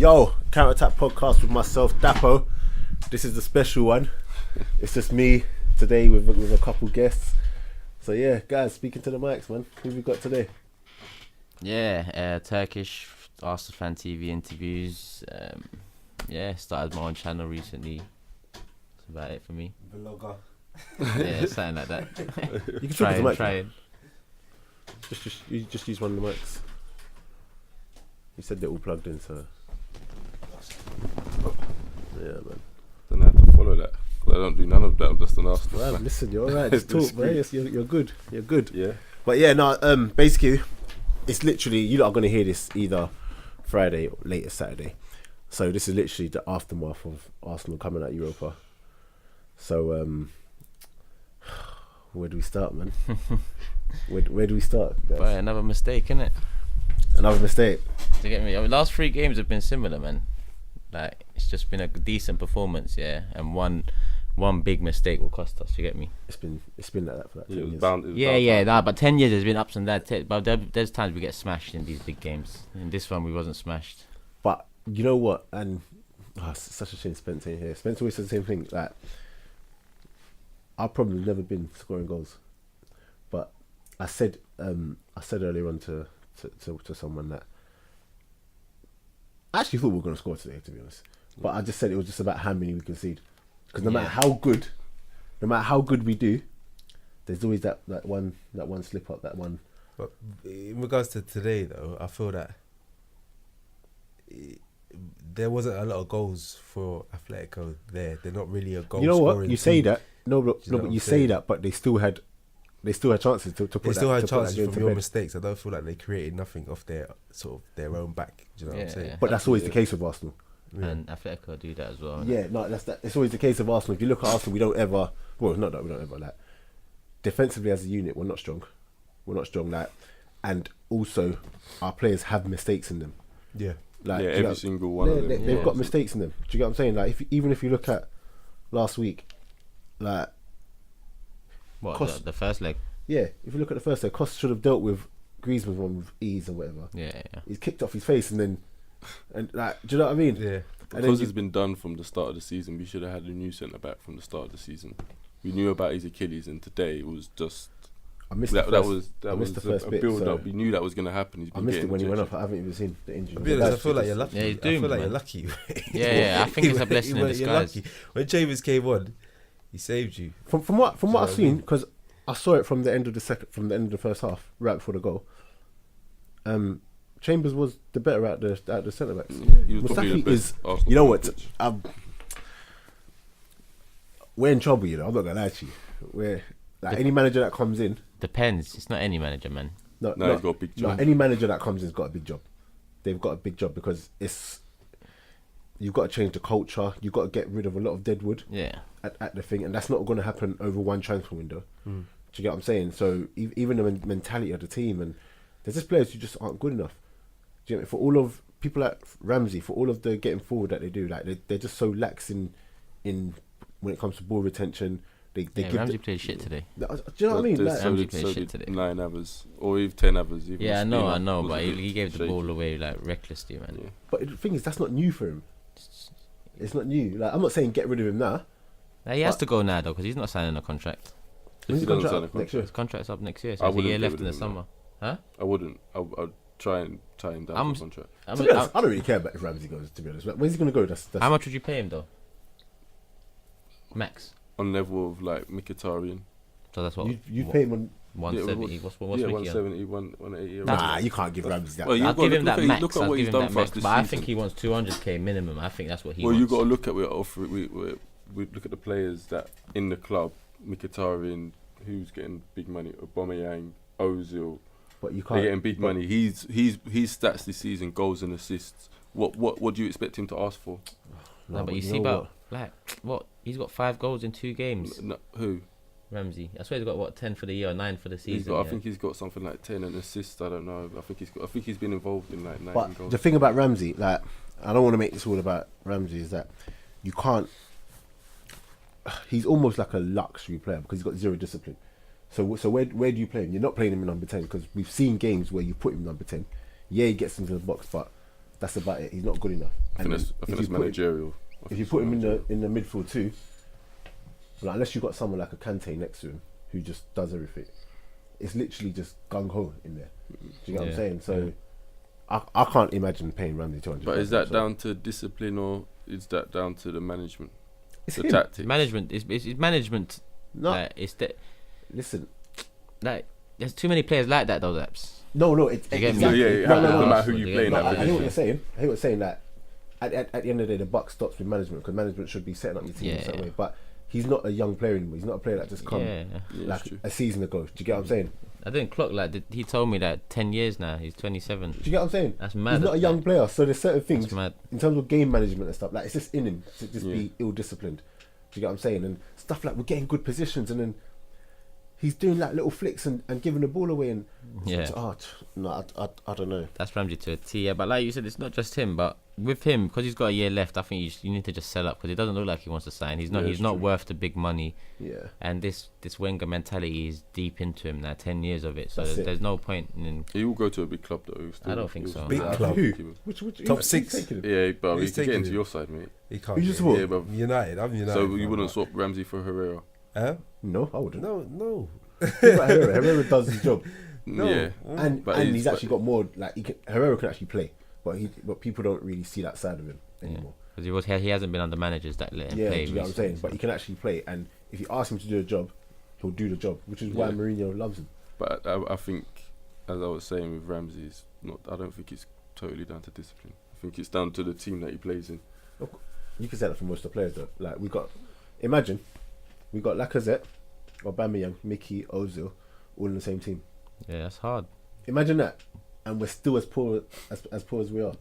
Yo, Counter Attack podcast with myself, Dapo. This is the special one. It's just me today with a couple guests. So yeah, guys, speaking to the mics, man. Who we got today? Yeah, Turkish, Arsenal Fan TV interviews. Started my own channel recently. That's about it for me. Vlogger. Yeah, something like that. You can try the mic. Trying. Just use one of the mics. You said they're all plugged in, so yeah, man. Don't have to follow that. I don't do none of that. I'm just an Arsenal Man, fan. listen, you're alright. Just talk, man. You're good. You're good. Yeah. But yeah, no. Basically, it's literally you lot are gonna hear this either Friday or later Saturday. So this is literally the aftermath of Arsenal coming out Europa. So where do we start, man? where do we start, guys? But another mistake, innit? Another mistake. Do you get me? I mean, last 3 games have been similar, man. Like, it's just been a decent performance, yeah. And one big mistake will cost us. You get me? It's been like that for like 10 years. But 10 years there's been ups and downs. But there's times we get smashed in these big games. In this one, we wasn't smashed. But you know what? And it's such a shame Spence ain't here. Spence always says the same thing. Like, I've probably never been scoring goals, but I said earlier on to someone that I actually thought we were going to score today, to be honest. But I just said it was just about how many we concede. Because no matter how good we do, there's always that one slip up, that one. But in regards to today, though, I feel that there wasn't a lot of goals for Atletico there. They're not really a goal. You know what? scoring You say team. that. But you say that, but they still had chances to put. They still had put chances that game from to your bed. mistakes. I don't feel like they created nothing off their own back. Do you know what I'm saying? Yeah. But that's always the case with Arsenal. Yeah. And Atletico do that as well. innit? Yeah, no, it's always the case of Arsenal. If you look at Arsenal, we don't ever. Well, not that we don't ever like. Defensively as a unit, we're not strong. Like, and also our players have mistakes in them. Yeah. Like, Yeah, do you every know- single one of them. They've got mistakes in them. Do you get what I'm saying? Like, even if you look at last week, like, What, Cost- the first leg? yeah, if you look at the first leg, Costa should have dealt with Griezmann's one with ease or whatever. Yeah. He's kicked off his face and like, do you know what I mean? Yeah. And Because then it's been done from the start of the season, we should have had a new centre back from the start of the season. We knew about his Achilles, and today it was just I missed that the was the first a bit, build so up. We knew that was going to happen. He's I been missed it getting when he went off. injections. I haven't even seen the injury. To be honest, I feel like you're lucky. Yeah, he's I feel doomed, like you're man. lucky. Yeah, I think it's a blessing in You're disguise. lucky. When Chambers came on, he saved you. From what what I I've seen, mean? because I saw it from the end of the first half, right before the goal. Chambers was the better out the centre backs. He was probably the Mustafi best is, Arsenal you know on what? the pitch. We're in trouble, you know. I'm not gonna lie to you. We're like any manager that comes in. Depends. It's not any manager, man. No, he's got a big job. No, any manager that comes in's got a big job. They've got a big job because you've got to change the culture. You've got to get rid of a lot of dead wood. Yeah. At the thing, and that's not going to happen over one transfer window. Do you get what I'm saying? So even the mentality of the team, and there's just players who just aren't good enough. Do you know, for all of people like Ramsey, for all of the getting forward that they do, like they're just so lax in when it comes to ball retention. They give Ramsey played shit today. Do you know what I mean? Like, Ramsey played shit did today. 9 others, or even 10 others. Even Yeah, I Spina know, was but a bit he gave the shaky. ball away like recklessly, man. Yeah. but the thing is, that's not new for him. It's not new. Like, I'm not saying get rid of him now. Now, he has to go now though because he's not signing a contract. When's He his doesn't contract sign a up next year? His contract's up next year, I so there's a wouldn't year get left rid in the of him summer. Huh? I wouldn't. I'd try and tie him down for contract. To be honest, I don't really care about if Ramsey goes. To be honest, when's he going to go? That's How much would you pay him though? Max. On level of like Mkhitaryan. So that's what you pay him on. 170. What's Yeah, Mickey on? 170, 180. Nah, you can't give Ramsey that. Well, I'll You've got give to him that look max. at I'll what give he's him done that for us max. this But I season. think he wants 200k minimum. I think that's what he Well, wants. you got to look at we look at the players that in the club. Mkhitaryan, who's getting big money. Aubameyang, Ozil. But you They're can't. getting big money. His stats this season, goals and assists. What do you expect him to ask for? No, but you see know about like what he's got 5 goals in 2 games. No, who? Ramsey. I swear he's got what 10 for the year or 9 for the season. I yeah. think he's got something like 10 and assists. I don't know. I think he's been involved in like 9 But goals. the thing about Ramsey, like, I don't want to make this all about Ramsey, is that you can't. He's almost like a luxury player because he's got zero discipline. So where do you play him? You're not playing him in number 10 because we've seen games where you put him number 10. Yeah, he gets into the box, but that's about it. He's not good enough. I think that's managerial. If you put him in the midfield too, like, unless you've got someone like a Kante next to him who just does everything, it's literally just gung ho in there. Do you get what I'm saying? So I can't imagine paying Ramsey 200. But is that down to discipline or is that down to the management? It's the him. tactics. Management. It's management. No, Like, listen. like there's too many players like that though. That's No, it's You get me? exactly. Yeah, No. matter who you play in No, that I hear what position. you're saying. I hear what you're saying. That at the end of the day, the buck stops with management, because management should be setting up your team in a certain way. But he's not a young player anymore. He's not a player that just come yeah. Yeah, like it's true. a season ago. Do you get what I'm saying? I didn't clock like he told me that 10 years now. He's 27. Do you get what I'm saying? That's mad. He's not a young player, so there's certain things That's mad. in terms of game management and stuff. Like, it's just in him to just be ill-disciplined. Do you get what I'm saying? And stuff like we're getting good positions, and then he's doing like little flicks and giving the ball away. And Yeah. I don't know. That's Ramsey to a T. Yeah, but like you said, it's not just him. But with him, because he's got a year left, I think you need to just sell up, because it doesn't look like he wants to sign. He's not. Yeah, he's it's not true. worth the big money. Yeah. And this Wenger mentality is deep into him now. 10 years of it. So That's it. there's no point in. He will go to a big club though. I don't think so. Big Nah, club. who? Which Top who's 6. taking him? Yeah, but He's he can get taking into it. your side, mate. He can't. Who's get just it. what? Yeah, but United. I'm United. so you man, wouldn't but- swap Ramsey for Herrera? Huh? No, I wouldn't. No. Think about Herrera. Herrera does his job, No. Yeah, and But and he's- he's actually got more. Like Herrera can actually play, but people don't really see that side of him anymore. Because he hasn't been under managers that let him Yeah, play. do you know what I'm saying? recently. But he can actually play, and if you ask him to do a job, he'll do the job, which is why Yeah. Mourinho loves him. but I think, as I was saying with Ramsey, it's not. I don't think it's totally down to discipline. I think it's down to the team that he plays in. You can say that for most of the players, though. Like we got Lacazette, Aubameyang, Mickey, Ozil, all in the same team. Yeah, that's hard. Imagine that, and we're still as poor as we are.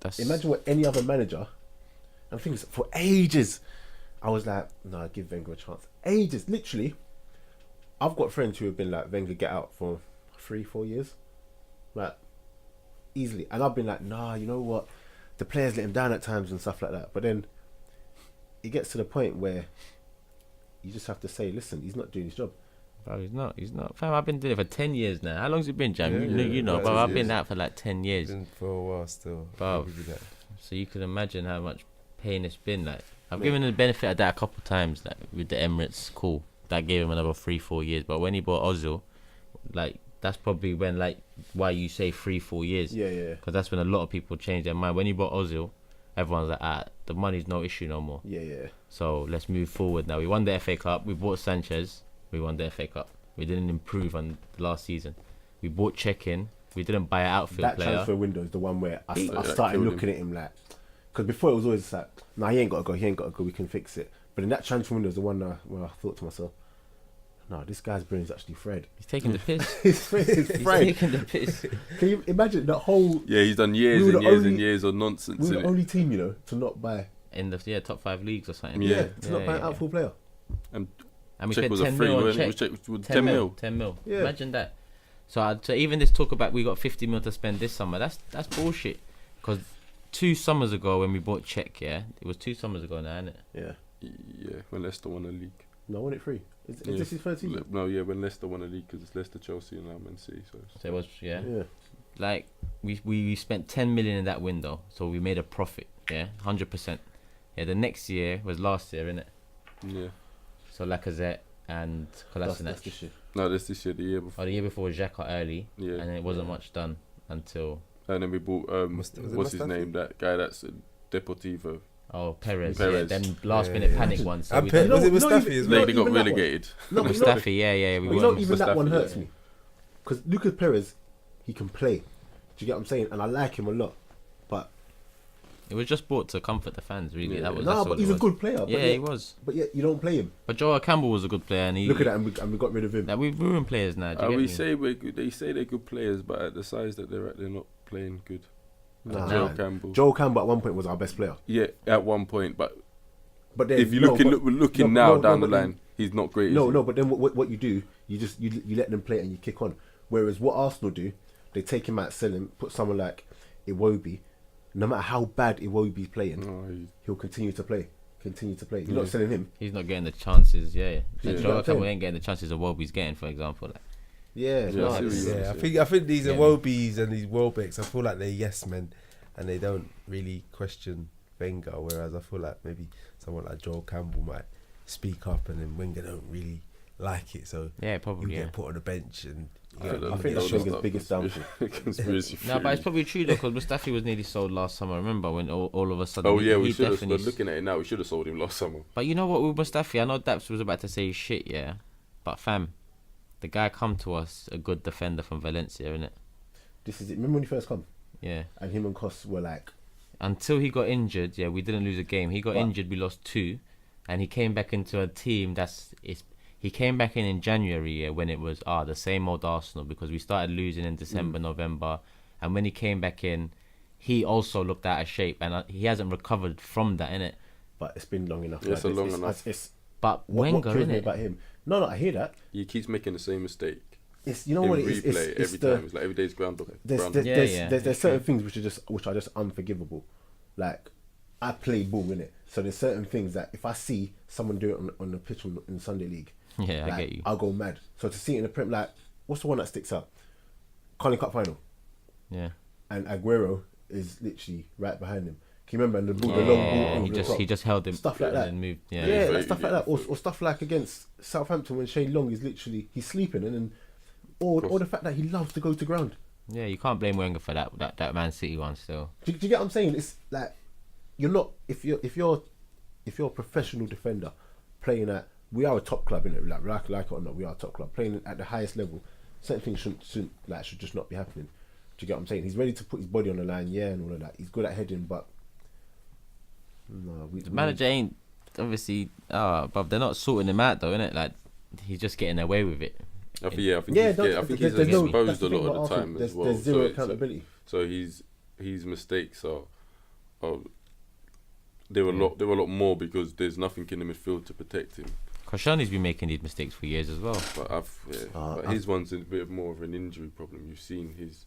That's Imagine what any other manager. And I think for ages, I was like, no, give Wenger a chance. Ages, literally. I've got friends who have been like, Wenger, get out for 3-4 years, like easily, and I've been like, nah, you know what? The players let him down at times and stuff like that. But then it gets to the point where you just have to say, listen, he's not doing his job. Bro, he's not. Fam, I've been doing it for 10 years now. How long's it been, Jam? Yeah, you know, yeah, but I've 10 been years. out for like 10 years. Been for a while still. Bro. I'll give you that. So you can imagine how much pain it's been. Like, I've Yeah. given him the benefit of that a couple of times. Like with the Emirates, cool. That gave him another 3-4 years. But when he bought Ozil, like that's probably when why you say 3-4 years. Yeah. Because that's when a lot of people change their mind. When he bought Ozil, everyone's like, the money's no issue no more. Yeah. So let's move forward now. We won the FA Cup. We bought Sanchez. We won the FA Cup. We didn't improve on the last season. We bought Czech in. We didn't buy an outfield That player. transfer window is the one where I That started killed looking at him like, because before it was always like, nah, he ain't got to go, we can fix it. But in that transfer window is the one where I thought to myself, no, this guy's brain is actually fried. He's taking the piss. His face is He's fried. taking the piss. Can you imagine that whole? Yeah, he's done years We were and the years and only- years of nonsense. We were the innit? only team, to not buy. In the top 5 leagues or something. Yeah. To not buy an outfield player. And we Czech spent was a 10 free, mil on wasn't it? Czech. It was 10 mil. 10 mil. Yeah. Imagine that. So even this talk about we got 50 mil to spend this summer, that's bullshit. Because 2 summers ago when we bought Czech, yeah, it was 2 summers ago now, isn't it? Yeah. Yeah, when Leicester won the league. No, I won it free. Is Yeah. this his first season? No, yeah, when Leicester won the league, because it's Leicester, Chelsea, and now Man City. So So it was, yeah. Yeah. Like we spent 10 million in that window, so we made a profit, yeah, 100%. Yeah, the next year was last year, innit? yeah, So Lacazette and That's Kolasinac. this year. no, that's this year, the year before. Oh, the year before Xhaka early, Yeah, and it wasn't much done until and then we bought Was it what's his Mustafi? name? That guy that's Deportivo. Perez. Perez. Yeah, them last Yeah, minute yeah. panic ones. So And we Pe- done- was it No, Mustafi not as even- well? They got even that one. relegated. No, but Mustafi, yeah, we But you won. know, even that one Mustafi, hurts yeah. me. Because Lucas Perez, he can play. Do you get what I'm saying? And I like him a lot. But It was just bought to comfort the fans, really. Yeah. That was, no, that's but what he's it a was. good player. But Yeah, yet, he was. But yet you don't play him. But Joel Campbell was a good player, and he Look at that, and we got rid of him. Like, we've ruined players now. Do you get We me? say we're good. They say they're good players, but at the size that they're at, they're not playing good. Nah, Joel man. Campbell. Joel Campbell at one point was our best player. Yeah, at one point, but But then, if you're looking now down the but then- line, he's not great. No, is he? no. But then what you do? You let them play and you kick on. Whereas what Arsenal do, they take him out, sell him, put someone like Iwobi. No matter how bad Iwobi's playing, No, he'll continue to play. You're Yeah. not selling him. He's not getting the chances, yeah. Yeah. Like, Joel Campbell ain't getting the chances of Wobbe's getting, for example. Like, Yeah, Yeah, no, I see what it's- you Yeah, Yeah. I think these Yeah. Iwobi's and these Welbecks, I feel like they're yes men, and they don't really question Wenger. Whereas I feel like maybe someone like Joel Campbell might speak up, and then Wenger don't really like it. So Yeah, probably. you get put on the bench, and I think that's Wenger's biggest downfall. Conspiracy No, but it's theory. probably true though, because Mustafi was nearly sold last summer. Remember when all of a sudden? Oh yeah, we he should have. definitely. Looking at it now, we should have sold him last summer. But you know what with Mustafi, I know Daps was about to say shit, yeah. But fam, the guy come to us a good defender from Valencia, innit? This is it. Remember when he first come, Yeah. and him and Kos were like, Until he got injured, yeah, we didn't lose a game. He got But- injured, we lost 2, and he came back into a team he came back in January, yeah, when it was the same old Arsenal, because we started losing in December, November, and when he came back in, he also looked out of shape, and he hasn't recovered from that, innit? but it's been long enough. Yeah, it's long enough. But What Wenger, kills me innit? about him? No, I hear that. He keeps making the same mistake. It's you know in what it is. replay It's every the time. It's like every day's groundhog. there's Yeah, there's certain things which are just unforgivable. Like I play ball, innit? So there's certain things that if I see someone do it on the pitch in the Sunday League, Yeah, like, I get you. I'll go mad. So to see it in the Prem, like what's the one that sticks out? Carling Cup final, Yeah. and Aguero is literally right behind him. Can you remember? And the ball, the Yeah, long ball over he the just top. he just held him Stuff like and that. then moved. Yeah, Yeah. like stuff like that, or stuff like against Southampton when Shane Long is literally he's sleeping, and then or the fact that he loves to go to ground. Yeah, you can't blame Wenger for that Man City one still. Do you get what I'm saying? It's like you're not if you're a professional defender playing at we are a top club, innit? Like it or not, we are a top club playing at the highest level. Certain things should just not be happening. Do you get what I'm saying? He's ready to put his body on the line, yeah, and all of that. He's good at heading, but no, The manager ain't obviously. But they're not sorting him out though, innit? Like he's just getting away with it. I think Yeah, he's there's exposed that's a lot the of thing the about time Arsenal. as well. There's zero So accountability. So his mistakes are they were a lot more because there's nothing in the midfield to protect him. Koscielny's been making these mistakes for years as well. But his one's a bit more of an injury problem. You've seen his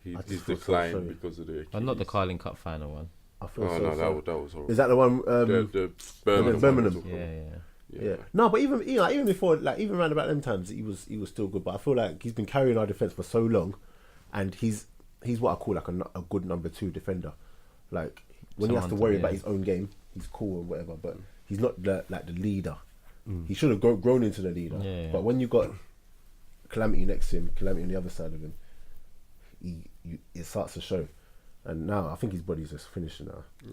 just his feel so decline sorry. because of the. But not the Achilles. Carling Cup final one. I feel Oh so no, sorry. that was horrible. Is that the one? The Birmingham. Birmingham. one was Yeah, horrible. yeah. Yeah. No, but even before, like even around about them times, he was still good. But I feel like he's been carrying our defense for so long, and he's what I call like a good number 2 defender. Like when he has to Someone to- worry yeah. about his own game, he's cool and whatever. But he's not the leader. He should have grown into the leader. Yeah. But when you got Calamity next to him, Calamity on the other side of him, it starts to show. And now I think his body's just finishing now. Do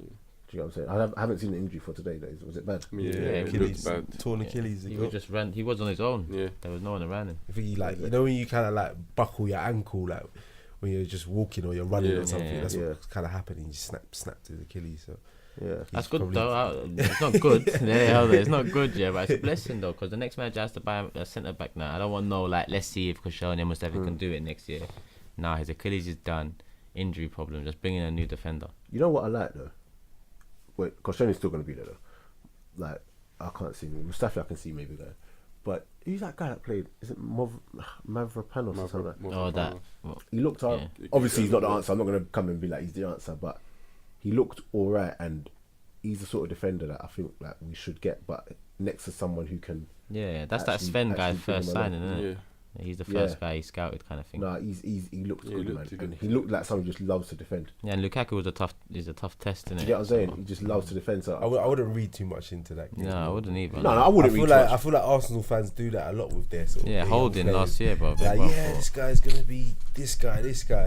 you know what I'm saying? I haven't seen the injury for today. Though. Was it bad? Yeah, it it Achilles, looked bad. torn Achilles. He was just ran. He was on his own. Yeah. There was no one around him. I think you know when you kind of like buckle your ankle, like when you're just walking or you're running Yeah. or something. Yeah. That's Yeah. what's kind of happening. You snapped his Achilles. So Yeah. That's he's good probably- though. It's not good. It's not good, yeah, but it's a blessing though, because the next manager has to buy a centre back now. I don't want no like. Let's see if Koscielny and Mustafi can do it next year. Nah, his Achilles is done. Injury problem. Just bring in a new defender. You know what I like though? Wait, Koscielny's still going to be there though. Like, I can't see him. Mustafi I can see maybe there. But who's that guy that played? Is it Mavropanos or something like that? Oh, that. He looked up. Yeah. Obviously, he's not the answer. I'm not going to come and be like, he's the answer. But he looked alright, and he's the sort of defender that I think like we should get. But next to someone who can. Yeah, that's that Actually- Sven guy's actually bring first him along. signing, isn't it? Yeah. He's the Yeah. first guy he scouted, kind of thing. Nah, he looked Yeah, good, he man. looked And good. he looked like someone who just loves to defend. Yeah, and Lukaku was a tough test, Do innit? you get what I'm saying? He just loves to defend. So I wouldn't read too much into that game. No, I wouldn't either. no, I I wouldn't feel read like too I much. feel like Arsenal fans do that a lot with their sort of Yeah, young Holding players. last year, bro. Like, Well yeah, this guy's gonna be this guy,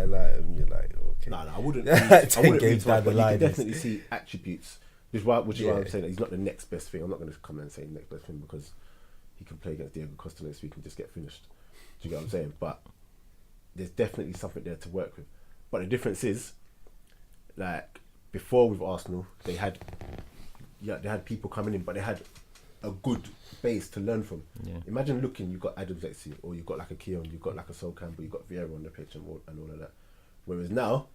like, and you're like, okay. No, I wouldn't. Ten I wouldn't read games too much, down the but you line can is- definitely see attributes. Which is why Yeah. I'm saying that he's not the next best thing. I'm not going to come and say next best thing because he can play against Diego Costa next week and just get finished. Do you get what I'm saying? But there's definitely something there to work with. But the difference is, like before with Arsenal, they had people coming in, but they had a good base to learn from. Yeah. Imagine looking, you've got Adam Zexi, or you've got like a Keown, you've got like a Sol Campbell, you've got Vieira on the pitch and all of that. Whereas now,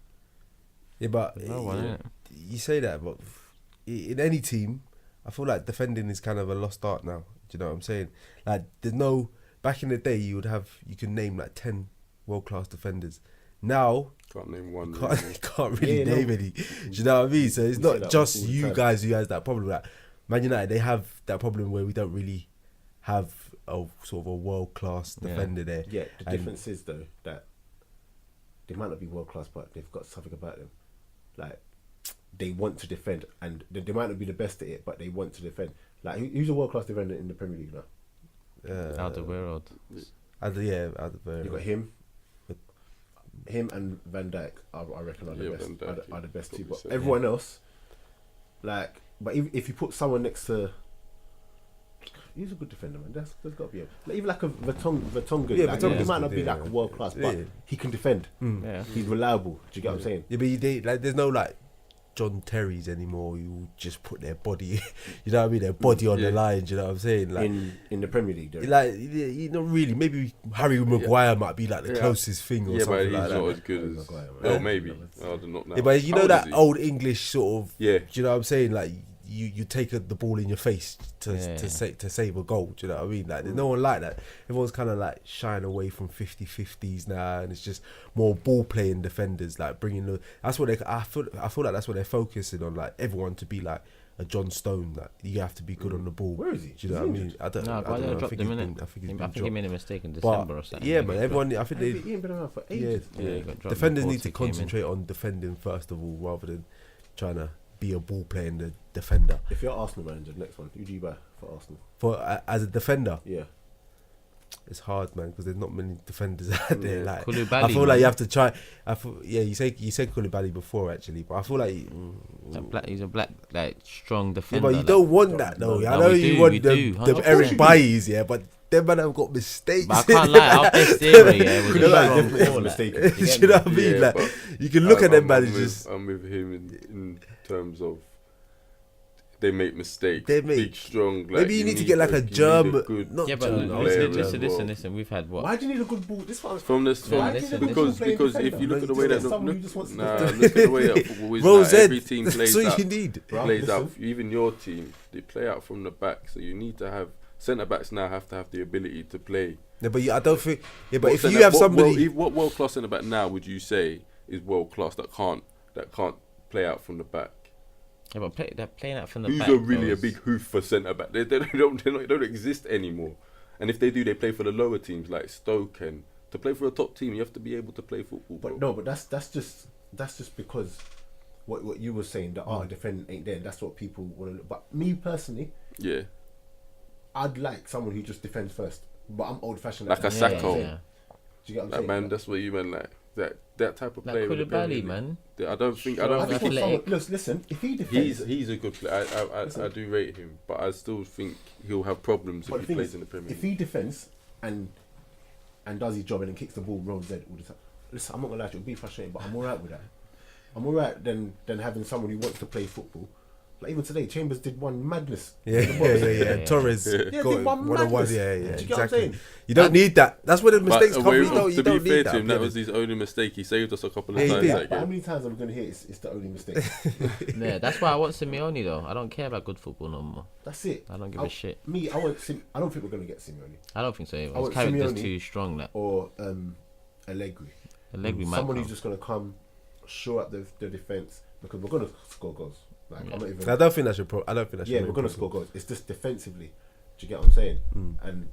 Yeah, but No one, innit? you say that, but in any team, I feel like defending is kind of a lost art now. Do you know what I'm saying? Like, there's no. Back in the day, you can name like 10 world-class defenders. Now, Can't name one. can't really Yeah, no. name any. Do you know what I mean? So it's We say not that just all the you time. guys who has that problem. Like Man United, they have that problem where we don't really have a sort of a world-class Yeah. defender there. yeah, the And- difference is though that they might not be world class, but they've got something about them. like they want to defend, and they might not be the best at it, but they want to defend. Like who's a world class defender in the Premier League now? Alderweireld. You got him and Van Dijk. I reckon are the best. Are the best two. But everyone else, like, but if you put someone next to. He's a good defender, man. There's got to be like, even like a Vertonghen. Yeah, like, he might not be like world class, but he can defend. Yeah. He's reliable. Do you get what I'm saying? Yeah, but like, there's no like John Terry's anymore. You just put their body, you know what I mean, their body on the line. Do you know what I'm saying? Like in the Premier League, though. like you know, really, maybe Harry Maguire might be like the closest thing or something like that. Yeah, but he's not as good as. Well, maybe. I don't know now. Yeah, but you know that old English sort of. Yeah. Do you know what I'm saying? Like. You take the ball in your face to save a goal. Do you know what I mean? Like there's no one like that. Everyone's kind of like shying away from 50-50s now, and it's just more ball playing defenders. Like bringing the. That's what I feel like that's what they're focusing on. Like everyone to be like a John Stone. Like you have to be good on the ball. Where is he? Do you know what I mean? I don't know. I think he made a mistake in December or something. Yeah, man. Everyone. I think he ain't been around for ages. Defenders need to concentrate on defending first of all, rather than trying to be a ball playing defender. If you're Arsenal manager, next one, who do you buy for Arsenal? For as a defender, yeah, it's hard, man, because there's not many defenders out there. Like Koulibaly, I feel like you have to try. You said Koulibaly before actually, but I feel like he's a black like strong defender. Yeah, but you don't want that though. I know you want them Eric Bailly's, yeah, but them man have got mistakes. But I can't lie, our best area was definitely mistaken. You know what I mean? Like you can look at them managers. I'm with him in terms of they make mistakes. They make big, strong. Like, maybe you need to get like a German. Yeah, but listen. We've had what? Why do you need a good ball? This one's because if you look at the way that look at the way that football is, like, every team plays so out. you need Plays out. Even your team, they play out from the back. So you need to have centre backs now have to have the ability to play. Yeah, but I don't think. Yeah, but if you have somebody, what world class centre back now would you say is world class that can't play out from the back? Yeah, but they're playing out from the Who's back. Who's really a big hoof for centre back? They don't exist anymore. And if they do, they play for the lower teams like Stoke. And to play for a top team, you have to be able to play football. Bro. But no, but that's just because what you were saying, that art of defending ain't there. That's what people want to look. But me personally, yeah, I'd like someone who just defends first. But I'm old fashioned. Like a Sacco. Do you get what I'm saying? Man, that's what you meant. Like that type of player. Like Koulibaly, man. I don't think. Listen, if he defends, he's a good player. I do rate him, but I still think he'll have problems if he plays in the Premier League. If he defends and does his job and then kicks the ball, rolls dead all the time. Listen, I'm not gonna lie to you, it'll be frustrating, but I'm alright with that. I'm alright than having someone who wants to play football. Like even today, Chambers did one madness. Yeah. Torres got one on one. Yeah, exactly. You don't need that. That's where the mistakes come. You don't need that. That was his only mistake. He saved us a couple of times. But how many times are we going to hear it's the only mistake? Yeah, that's why I want Simeone though. I don't care about good football no more. That's it. I don't give a shit. I don't think we're going to get Simeone. I don't think so either. His character's too strong. Like. Or Allegri. Someone who's just going to come, shore up the defence, because we're going to score goals. Like, I don't think that's your problem. I don't think that's we're going to score goals. It's just defensively. Do you get what I'm saying? And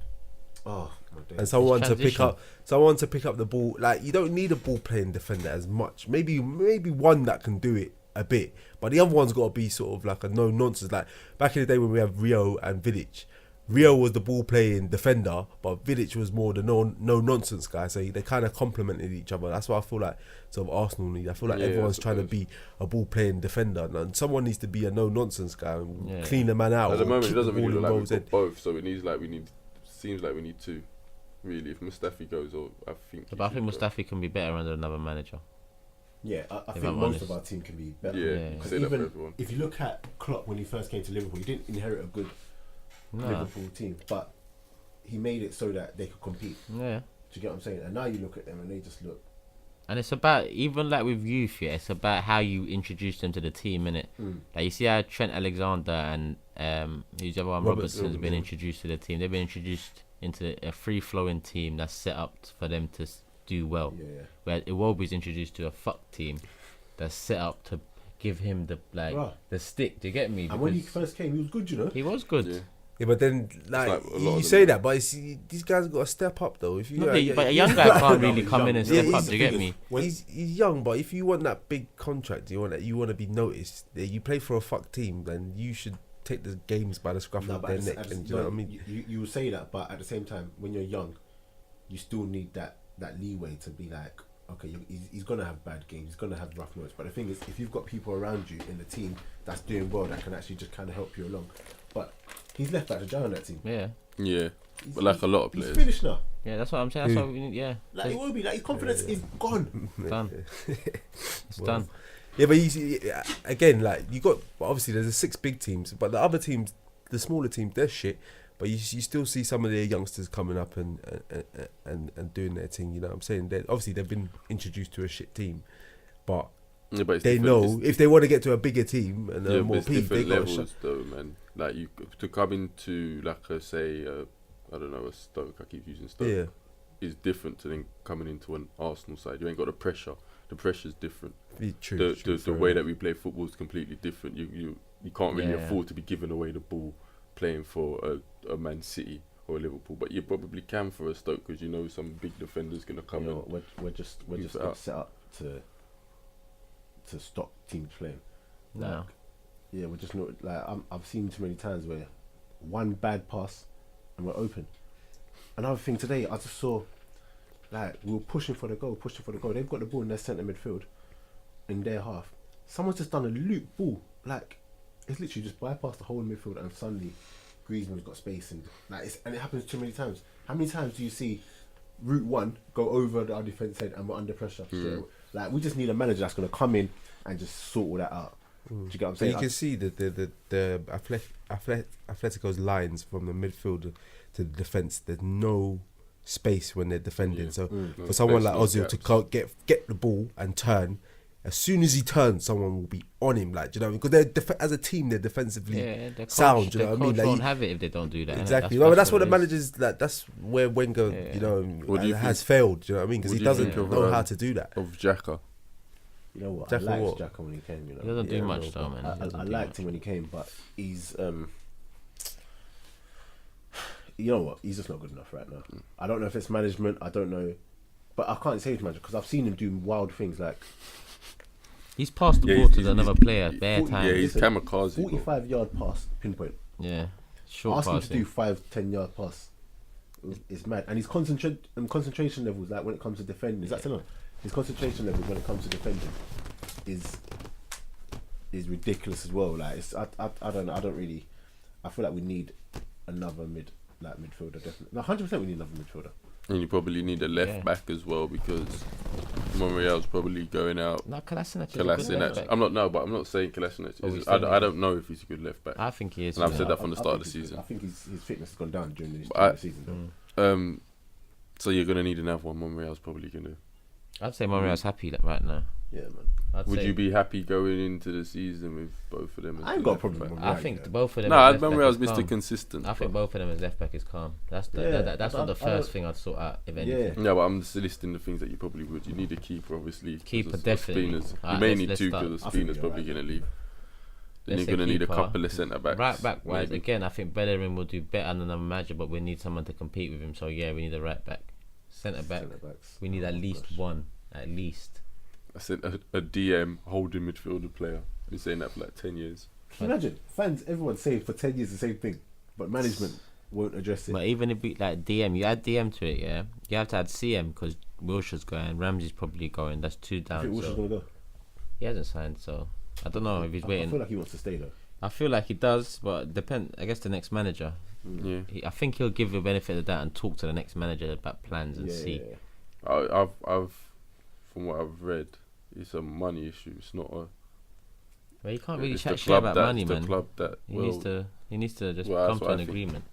and someone to pick up the ball. Like you don't need a ball playing defender as much. Maybe one that can do it a bit, but the other one's got to be sort of like a no nonsense. Like back in the day when we had Rio and Vidic. Rio was the ball playing defender, but Vidic was more the no nonsense guy. So they kind of complemented each other. That's what I feel like sort of Arsenal need. I feel like everyone's trying to be a ball playing defender, and someone needs to be a no nonsense guy and clean the man out. At the moment, it doesn't really look like we've got both. So seems like we need two. Really, if Mustafi goes, I think. But I think Mustafi can be better under another manager. Yeah, I think most of our team can be better. Yeah, because even if you look at Klopp when he first came to Liverpool, he didn't inherit a good Liverpool team, but he made it so that they could compete. Yeah. Do you get what I'm saying? And now you look at them and they just look. And it's about, even like with youth, it's about how you introduce them to the team, innit? Like you see how Trent Alexander and who's the other one, Robertson's been introduced to the team. They've been introduced into a free-flowing team that's set up for them to do well. Yeah. Where Iwobi's introduced to a fuck team that's set up to give him the stick. Do you get me? And when he first came, he was good, you know. He was good. Yeah. Yeah, but then like like a lot you of say them. that, but these guys got to step up though. If you, But a young guy can't really come in and Yeah, step up. he's Do you get me? He's young, but if you want that big contract, you want to be noticed. You play for a fuck team, then you should take the games by the scruff of their neck. And do you know what I mean? You say that, but at the same time, when you're young, you still need that leeway to be like, okay, he's gonna have bad games, he's gonna have rough moments. But the thing is, if you've got people around you in the team that's doing well, that can actually just kind of help you along. But he's left back to John on that team. Yeah. Yeah, but like a lot of He's players. finished now. Yeah, that's what I'm saying. That's what we need. Yeah. Like, it will be like his confidence is gone. Done. It's Well, done. Yeah, but again, like you got obviously there's the 6 big teams, but the other teams, the smaller teams, they're shit. But you still see some of their youngsters coming up and doing their thing. You know what I'm saying? Obviously they've been introduced to a shit team, but Yeah, but it's they different. know if they want to get to a bigger team and Yeah, more but it's peak, they different got to levels though, man. Like you to come into like I don't know, a Stoke. I keep using Stoke. Yeah, Is different to then coming into an Arsenal side. You ain't got the pressure. The pressure's different. true. The way that we play football is completely different. You can't really afford to be giving away the ball playing for a Man City or a Liverpool, but you probably can for a Stoke because you know some big defender's gonna come You know, in. we're just not set up to stop teams playing. No. Like, yeah, we're just not like I've seen too many times where one bad pass and we're open. Another thing today, I just saw like we were pushing for the goal. They've got the ball in their centre midfield in their half. Someone's just done a loop ball, like it's literally just bypassed the whole midfield, and suddenly Griezmann's got space, and and it happens too many times. How many times do you see Route 1 go over our defence head and we're under pressure? So, like we just need a manager that's going to come in and just sort all that out. Do you get what I'm So saying? you can see the Atletico's lines from the midfield to the defence. There's no space when they're defending. Yeah. So No for someone space, like no Ozil to gaps. get the ball and turn, as soon as he turns, someone will be on him. Like, do you know, because they're as a team, they're defensively Yeah, the coach, sound. Do you the know what I mean? coach Like, won't have it if they don't do that. innit? exactly. That's what the it is. managers. Like, that's where Wenger, Yeah. you know, What do you has think- failed. Do you know what I mean? Because what he do you doesn't think of, know how to do that. Of Xhaka. You know what? Jack I for liked what? Jack when he came. You know, He doesn't do Yeah, much no, though, man. He doesn't I do liked much. him when he came, but he's you know what? He's just not good enough right now. I don't know if it's management. I don't know, but I can't say it's management because I've seen him do wild things like He's passed the Yeah, ball to he's- another he's- player he- bare Yeah, times. Yeah, he's Listen, kamikaze. bro. 45-yard pass pinpoint. Yeah, short Ask him to passing. do 5-10-yard pass. It's mad, and his concentration levels, like when it comes to defending, is that still on? His concentration levels when it comes to defending is ridiculous as well. Like it's, I don't know. I don't really. I feel like we need another midfielder. Definitely, no, 100%. We need another midfielder. And you probably need a left Yeah. back as well because Monreal's probably going out. No, Kolasinac is a good left Kolasinac. back. I'm not saying Kolasinac. Oh, he's I saying- don't know if he's a good left back. I think he is. And I've yeah. said that from the I start of think the he's- season. I think his fitness has gone down during the But season. Though. So you're gonna need another one. Monreal's probably gonna. I'd say Monreal's happy right now. Yeah, man. Would say, you be happy going into the season with both of them? as I ain't the got a left problem back? with I Monreal, think you know. both of them. No, as left back Monreal's is calm. Mr. Consistent. I think both of them as left back is calm. That's Yeah, that's I not the don't- first thing I'd sort out. If anything. Yeah, but I'm just listing the things that you probably would. You need a keeper, obviously. 'cause Keeper, of definitely. Spina's. You Alright, may let's- need let's two start. because I think Spina's you're probably right. going to leave. Then Let's you're going to say need a keeper. couple of centre backs. Right back wise, maybe. again, I think Bellerin will do better than another manager, but we need someone to compete with him. So yeah, we need a right back, centre back. Centre-backs. We need at Oh, least gosh. one, at least. I said a DM holding midfielder player. Been saying that for like 10 years. Can you imagine? Fans, everyone's saying for 10 years the same thing, but management won't address it. But even if we like DM, you add DM to it, yeah. You have to add CM because Wilshire's going, Ramsey's probably going. That's two I down. think Wilshire's So going to go. he hasn't signed, so I don't know if he's I waiting. feel like he wants to stay though. I feel like he does, but depend. I guess the next manager. Yeah. I think he'll give the benefit of that and talk to the next manager about plans and see. I've from what I've read, it's a money issue. It's not a. But he can't really it's chat the shit club about that- money, it's the man. club that. He Well, needs to just well, come that's to what an I think. agreement.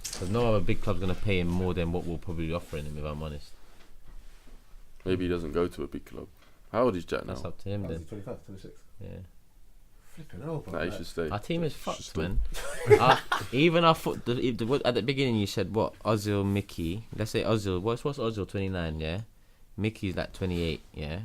Because no other big club's gonna pay him more than what we're probably offering him, if I'm honest. maybe he doesn't go to a big club. How old is Jack now? That's up to him That was then. 25, 26. Yeah. Flipping hell, bro. Nah, he Like, should stay. Our team is Should fucked, stay. man. Even our foot. At the beginning, you said what? Ozil, Mickey. Let's say Ozil. What's Ozil? 29, yeah. Mickey's like 28, yeah.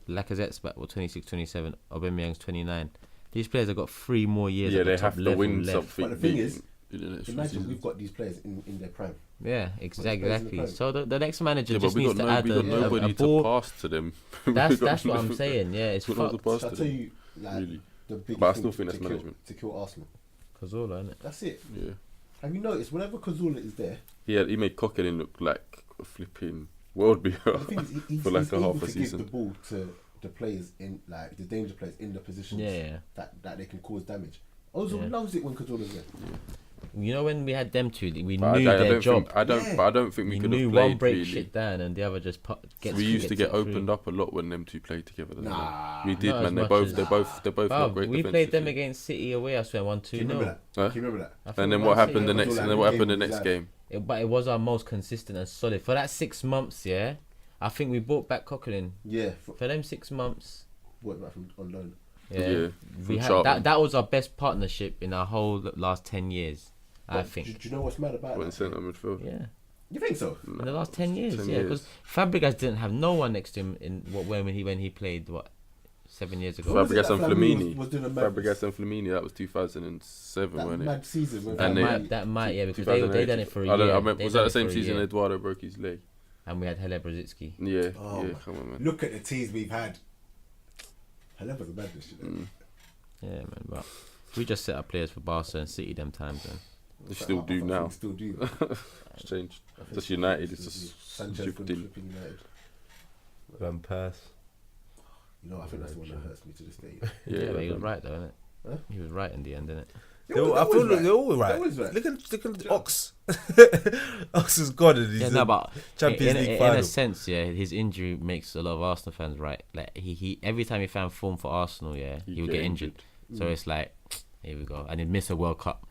Lacazette's about 26, 27. Aubameyang's 29. These players have got 3 more years. Yeah, at the they top have to level win left. something. But the thing big. is, in the next few Imagine seasons. we've got these players in their prime. Yeah, players in the exactly. Prem. So the next manager Yeah, but just we needs got to add nobody a ball. to pass to them. That's what I'm saying. Yeah, it's We got no fucked. pass So I to tell them. you, like, Really. the biggest But I thing still think that's to management. to kill Arsenal. Cazorla, innit? That's it. Yeah. Have you noticed whenever Cazorla is there, He made Coquelin look like a flipping world beater the thing is, he's for like he's a able half a to give season. the ball to the players in like the danger players in the positions Yeah. that they can cause damage. Ozil Yeah. loves it when Cazorla's there. You know when we had them two, we But knew their job. I don't think we We could knew have one played break really. shit down and the other just gets. We used to get it through. opened up a lot when them two played together. Didn't Nah, we? We did, not as man. They're much both as- they're both Bruv, not great. we played them defensively. against City away. I swear 1-2 Can you remember 0. that? Huh? Can you remember that? And then what happened the next? City, And then what happened the game next was game? But it was our most consistent and solid for that 6 months. Yeah, I think we brought back Coquelin Yeah, for them 6 months. what about from on loan? Yeah, from we had Charlton. that was our best partnership in our whole last 10 years. I But think. Do you know what's mad about Went that? centre midfield. Yeah, You think so? in the last 10 years. 10 Yeah, because Fabregas didn't have no one next to him when he played 7 years ago. What was it Fabregas and that Flamini Flamini. was doing the madness? Fabregas and Flamini. That was 2007, That wasn't it? mad season. When And Flamini- That might, yeah, because they done it for a I don't- year. I mean, They was done that the it same for a season year. Eduardo broke his leg? And we had Hele Brzezinski. Yeah, Oh yeah. my- Come on, man. Look at the teams we've had. I love the madness. You know? Yeah, man, but we just set up players for Barca and City them times, man. They still do now. Still do. It's changed. Just United. It's just Sanchez from shifting. flipping United. Van Persie. You know, I think that's the one that hurts me to this day. Yeah, but he was man. right though, innit? Huh? He was right in the end, innit? I feel like they're all right. They're always right. Look at Ox. Ox is gone and he's Yeah, in no, but Champions in League in final. a sense, yeah, his injury makes a lot of Arsenal fans right. Like he every time he found form for Arsenal, yeah, he would get injured. So it's like, here we go, and he'd miss a World Cup,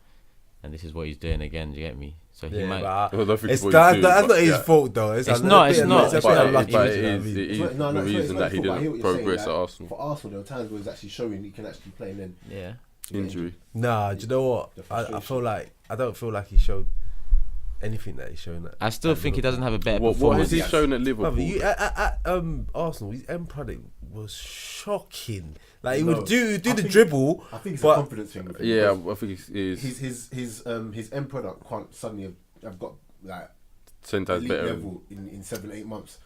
and this is what he's doing again. Do you get me? So he Yeah, might. but I don't think it's what that's he's doing, not but his yeah. fault though. It's not, it's a bit- not. It's a bit But unlucky. But do you know what I it mean? is No, the it's not reason that he football. I hear didn't what you're saying, progress at like, Arsenal. For Arsenal, there were times where it's actually showing he can actually play and then Yeah. Injury. Nah, do you know what? The I frustration. feel like I don't feel like he showed anything that he's shown. I still think he doesn't have a better What has performance. he shown at Liverpool? Brother, at Arsenal, his end product was shocking. Like he No, would do I the think- dribble, I think it's a but confidence thing. With him, Yeah, because I think it is his end product can't suddenly have got like 10 times elite better. level in 7-8 months.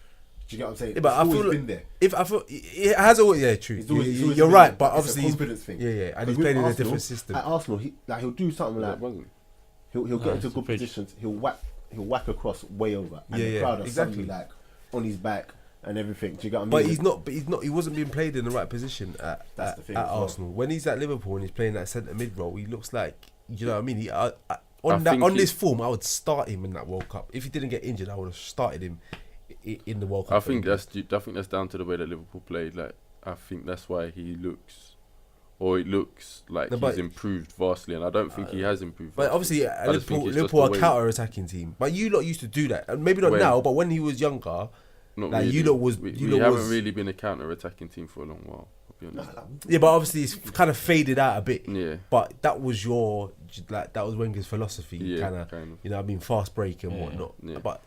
Do you get what I'm saying? Yeah, but It's I always feel been there. if I feel it has always true. It's always You're been right, there. but It's a obviously confidence thing. yeah, and he's Because with playing in a Arsenal, different system. At Arsenal, he'll do something That like wasn't. he'll get No, into it's good a bridge. positions. He'll whack across way over, and Yeah, the yeah, crowd are exactly. suddenly like on his back and everything. Do you get what I mean? But he's not. He wasn't being played in the right position That's at the thing at as well. Arsenal. When he's at Liverpool and he's playing that centre mid role, he looks like you know what I mean. I think On he- this form, I would start him in that World Cup. If he didn't get injured, I would have started him in the World Cup. I think that's down to the way that Liverpool played. Like I think that's why he looks, or it looks like No, but- he's improved vastly, and I don't think he has improved. But vastly. obviously, I just think it's just Liverpool the are way- counter-attacking team. But you lot used to do that, and maybe not When- now. But when he was younger, Not like, really. you lot was- we you lot haven't was- really been a counter-attacking team for a long while. I'll be honest. yeah. But obviously, it's kind of faded out a bit. Yeah. But that was that was Wenger's philosophy, Yeah, kind of. kind of. You know, what I mean, fast break and Yeah. whatnot. Yeah. But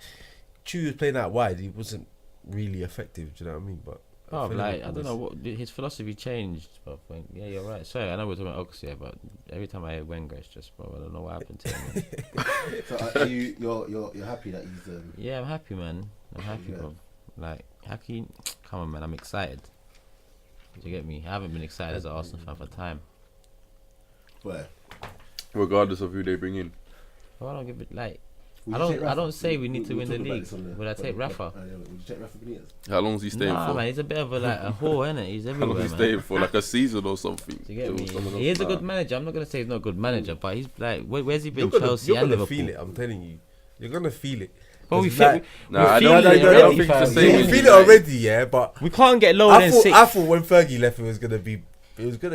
Chu was playing out wide. He wasn't really effective. Do you know what I mean? But Oh, feel like it I don't was- know what his philosophy changed. But yeah, you're right. Sorry, I know we're talking about Ox here, but every time I hear Wenger, it's just bro, I don't know what happened to him. Man. So are you're happy that he's Yeah, I'm happy, man. I'm happy, Yeah. bro. Like, come on, man. I'm excited. Do you get me? I haven't been excited as an Arsenal fan for time. where? Regardless of who they bring in. But I don't give it like. Would I you don't- take I Rafa? don't say we need to win the talked about league. this on Would I take Rafa? Would you take Rafa Benitez? How long is he staying Nah, for? man, he's a bit of a whore, innit? He's How long everywhere, is he man. staying for? Like a season or something? Do you get Or me? someone He else? is a good Nah. manager. I'm not gonna say he's not a good manager, but he's like, where's he been? You're gonna, Chelsea you're and gonna Liverpool. feel it. I'm telling you, you're gonna feel it. But we It's feel, like- we Nah, I feel don't it think- I already, don't think it's the fam. same You with feel it United. already, yeah. But We can't get lower than six. I thought when Fergie left, it was gonna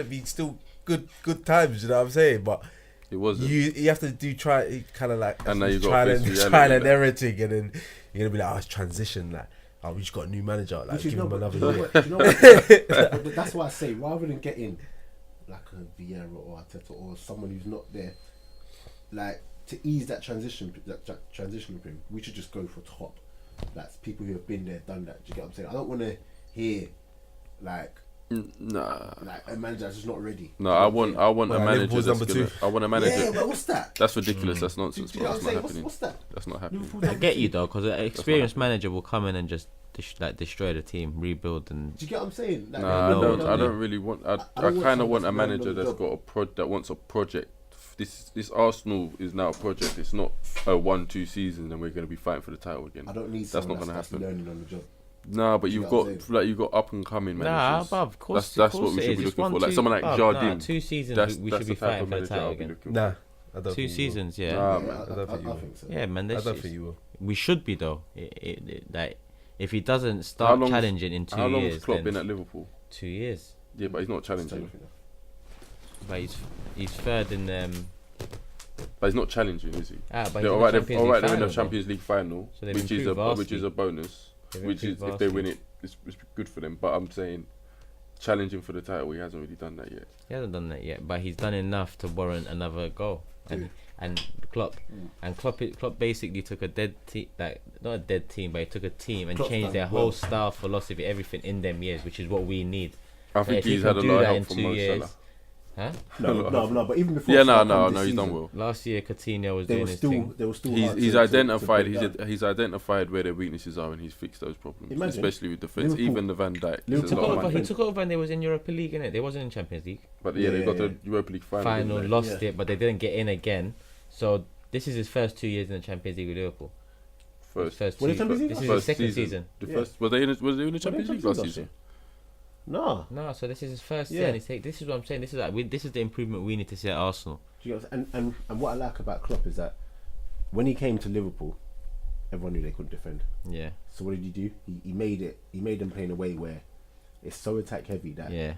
be still good times. You know what I'm saying? But It wasn't. you have to do kind of like And now you got trial to and face reality trial and with that. error thing, and then you're gonna be like, oh, it's transition. Like, oh, we just got a new manager. Like, Which is give him no, another do you know year. what- do you know what? But that's why I say rather than getting like a Vieira or Arteta or someone who's not there, like to ease that transition period, we should just go for top. Like people who have been there, done that. Do you get what I'm saying? I don't want to hear like Nah. Like a manager that's just not ready. No, I want a manager Liverpool's that's number gonna. two. I want a manager. Yeah, but what's that? That's ridiculous. That's nonsense. Do you know Bro. what That's I'm not saying? happening. What's that? That's not happening. Liverpool's I get you though, because an happening. experienced manager will come in and just destroy the team, rebuild, and Do you get what I'm saying? Like, Nah, no, I don't really want. I I don't kind want of someone want a that's learning manager on the that's job. got that wants a project. This Arsenal is now a project. It's not a 1-2 season and we're going to be fighting for the title again. I don't need That's someone not gonna that's happen. learning on the job. Nah, but You you've know got what I'm you've got up and coming nah, managers. above, of course, That's of what course we it should is. be It's looking for. Like 1-2, someone like bruv, Jardim. Nah, 2 seasons That's we that's should the be type fighting of for the manager title I'll be again. looking Nah, for. I don't 2 think seasons, yeah. Nah, Yeah, man. I don't think you will. so. Yeah, man. I This don't is, think you will. we should be though. Like, if he doesn't start long's- challenging in 2 How long's years, Klopp then been at Liverpool? 2 years. Yeah, but he's not challenging. But he's third in But he's not challenging, is he? but They're he's all right. in the They're all right. They're in the Champions League final, Champions League final, So they've which is improved which is a bonus. They've Which is improved if they vastly. win it, it's good for them. But I'm saying, challenging for the title, he hasn't really done that yet. He hasn't done that yet, but he's done enough to warrant another goal. And Klopp basically took a dead team, like not a dead team, but he took a team and Klopp's changed done their well. whole style, philosophy, everything in them years, which is what we need. I think if he he's can had a do lot of that help in from 2 Mo years, Salah. huh? No, but even before. Yeah, Salah no, come this he's done season, well. Last year, Coutinho was They doing were his still. thing. They were still. He's hard he's to identified. break down. He's identified where their weaknesses are, and he's fixed those problems, Imagine, especially with defense. Liverpool- Even the Van Dijk. Liverpool There's a Took lot of over, money. he took over and they was in Europa League, innit? They wasn't in Champions League. But yeah, they got Yeah. the Europa League final. Final, didn't they? lost Yeah. it, but they didn't get in again. So this is his first 2 years in the Champions League with Liverpool. First, First Were they 2. Champions League This last is year? his second season. The Yeah. first was they in the Champions League last season? No. No, so this is his first Yeah. year. And this is what I'm saying. This is the improvement we need to see at Arsenal. Do you know what I'm saying? And what I like about Klopp is that when he came to Liverpool, everyone knew they couldn't defend. Yeah, So what did he do? He made them play in a way where it's so attack heavy that yeah,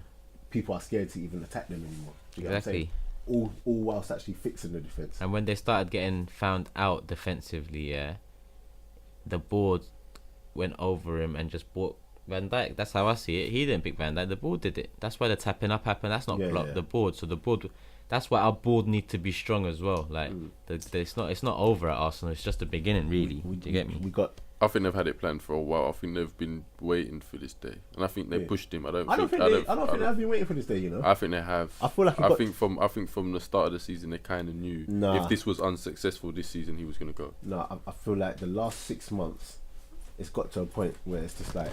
people are scared to even attack them anymore. Do you get what I'm saying? exactly. All whilst actually fixing the defense. And when they started getting found out defensively, yeah, the board went over him and just bought Van Dijk. That's how I see it. He didn't pick Van Dijk. The board did it. That's why the tapping up happened. That's not Yeah, Klopp, yeah. the board. So the board. That's why our board need to be strong as well. Like it's not over at Arsenal. It's just the beginning, really. Do you get me? We got. I think they've had it planned for a while. I think they've been waiting for this day, and I think they Yeah. pushed him. I don't I don't think they have been waiting for this day. You know. I think they have. I feel like I think from the start of the season they kind of knew Nah. if this was unsuccessful this season he was going to go. No, I feel like the last 6 months, it's got to a point where it's just like,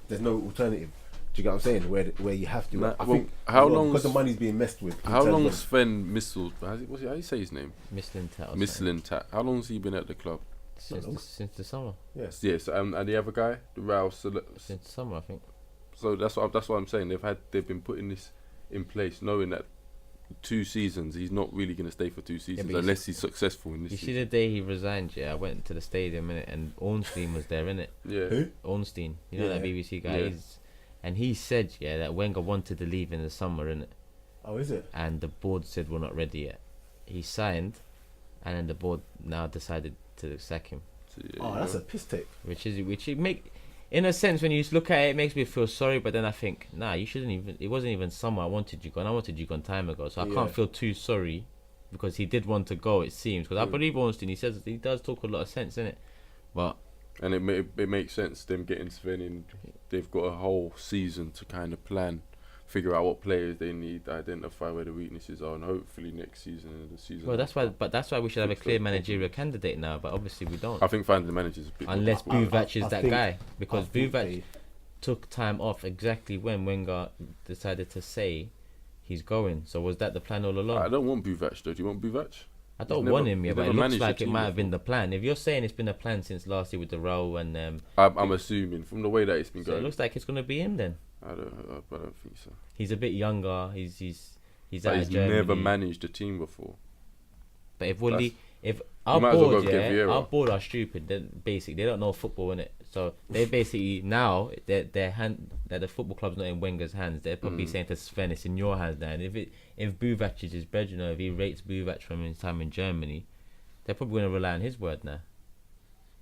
there's no alternative. Do you get what I'm saying? Where you have to. Nah, I well, think how as well, long? because the money's being messed with. in How terms long of- Sven Missel? How do you say his name? Michelin How long's he been at the club? since the summer. Yes. Yes, and the other guy, the Raul. Since the summer, I think. So that's what I'm saying. They've been putting this in place, knowing that 2 seasons he's not really going to stay for 2 seasons but you unless he's successful in this You see season. the day he resigned, yeah, I went to the stadium innit, and Ornstein was there, innit? Yeah. Who? Ornstein, you know that Yeah. BBC guy. Yeah. And he said, yeah, that Wenger wanted to leave in the summer, innit? Oh, is it? And the board said we're not ready yet. He signed, and then the board now decided to sack him, So, yeah, Oh, that's a piss take. which it make, in a sense, when you look at it, it makes me feel sorry. But then I think, nah, you shouldn't even. It wasn't even summer. I wanted you gone. I wanted you gone time ago. So I Yeah. can't feel too sorry, because he did want to go. It seems, because I Mm. believe Ornstein. He says he does talk a lot of sense in it, but. And it makes sense them getting Sven in. They've got a whole season to kind of plan, figure out what players they need, identify where the weaknesses are, and hopefully next season and the season. Well, that's why. after. But that's why we should have a Fix clear those managerial problems. candidate now. But obviously we don't, I think finding the manager is a bit. unless I- Buvac is I that think- guy. Because I think Buvac they- took time off exactly when Wenger decided to say he's going. So was that the plan all along? I don't want Buvac though. Do you want Buvac? I don't He's want never- him, yeah, he's but it never looks managed a like it team might have been before. the plan. If you're saying it's been a plan since last year with the Raul and I'm assuming from the way that it's been so it going. looks like it's gonna be him then. I don't think so. He's a bit younger. He's But out he's of Germany. never managed a team before. But if That's- if our might as well board, go get yeah, Vieira. our board are stupid. They basically they don't know football in it. So they basically now that the football club's not in Wenger's hands. They're probably saying to Sven, it's in your hands now. And if Buvac is his bread, you know, if he rates Buvac from his time in Germany, they're probably going to rely on his word now.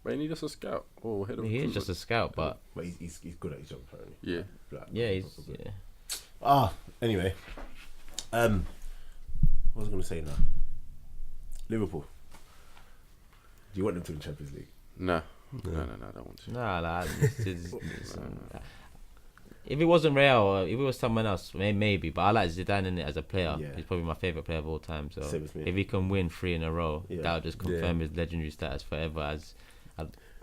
But he just a scout. Oh, head of He is just a recruitment. scout, but But he's good at his job apparently. Yeah. Like, yeah, he's probably. yeah. Anyway, what was I going to say now? Liverpool. Do you want them to win Champions League? Nah. No, I don't want to. Nah, like, if it wasn't Real or if it was someone else, maybe. But I like Zidane in it as a player. Yeah. He's probably my favourite player of all time. So Same as me. if he can win 3 in a row, Yeah. that would just confirm his legendary status forever as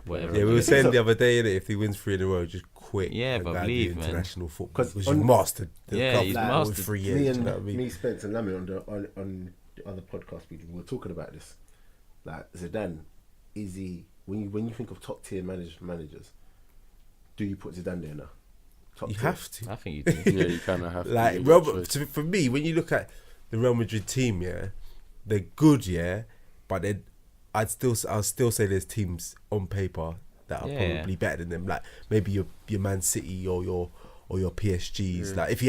whatever. Yeah, we were saying the other day, innit, if he wins 3 in a row, just quit. Yeah, and but go leave, do man. international football. 'Cause Because on- you mastered the Yeah, club he's like, mastered. with 3 years. Me you and know what I mean? me, Spence and Lamin on the other podcast we were talking about this. Like Zidane, is he when you think of top tier managers, do you put Zidane there now? Top You tier? have to. I think you do. Yeah, you kind of have to. Like make Real, that choice. for me, when you look at the Real Madrid team, yeah, they're good, yeah, but then I'll still say there's teams on paper that are Yeah. probably better than them. Like maybe your Man City or your PSGs. Yeah. Like if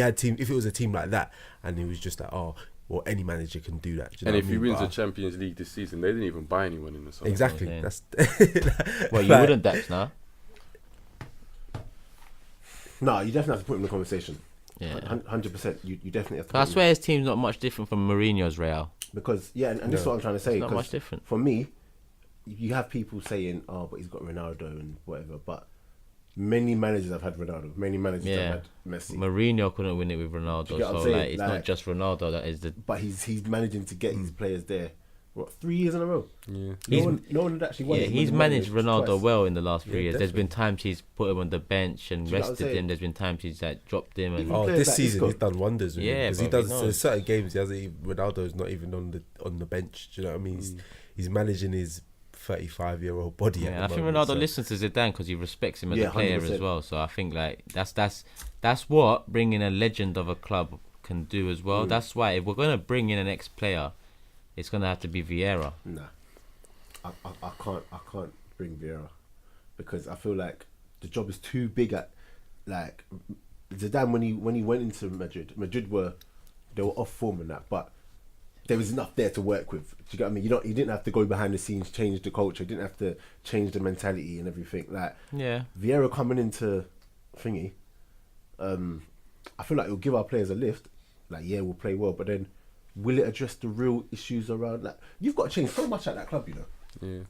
it was a team like that, and it was just like, oh, well, any manager can do that. Do you know And what if I he mean? wins But the Champions League this season, they didn't even buy anyone in the summer. exactly, That's that's Well, you like, wouldn't Daps now. No, you definitely have to put him in the conversation. Yeah. 100%. You definitely have to. I put him swear his team's not much different from Mourinho's Real. because and this is what I'm trying to say. It's not 'cause much different. For me, you have people saying, "Oh, but he's got Ronaldo and whatever." But many managers have had Ronaldo. Many managers Yeah. have had Messi. Mourinho couldn't win it with Ronaldo, Do you get what so I'm saying? like it's not Like- just Ronaldo that is the. But he's managing to get his players there. What, 3 years in a row? Yeah. No one had actually won. Yeah, it. he's He won managed it Ronaldo twice. well in the last 3 Yeah, years. There's been definitely. times he's put him on the bench and Do you know what I'm rested saying? him. There's been times he's like dropped him and Even Oh, players this like season Isco. he's done wonders. With Yeah, because he bro, he does. knows. There's certain games he hasn't. Ronaldo's not even on the bench. Do you know what I mean? He's managing his 35-year-old body. yeah, at and the I think moment, Ronaldo so- listens to Zidane because he respects him as Yeah, a player 100%. as well. So I think like that's what bringing a legend of a club can do as well. That's why if we're gonna bring in an ex-player, it's gonna have to be Vieira. Nah, I can't bring Vieira because I feel like the job is too big at like Zidane when he went into Madrid. They were off form and that, but there was enough there to work with. Do you get what I mean? You didn't have to go behind the scenes, change the culture. You didn't have to change the mentality and everything. Like Yeah, Vieira coming into thingy, I feel like it'll give our players a lift. Like, yeah, we'll play well, but then will it address the real issues around? Like, you've got to change so much at that club, you know. Yeah. Do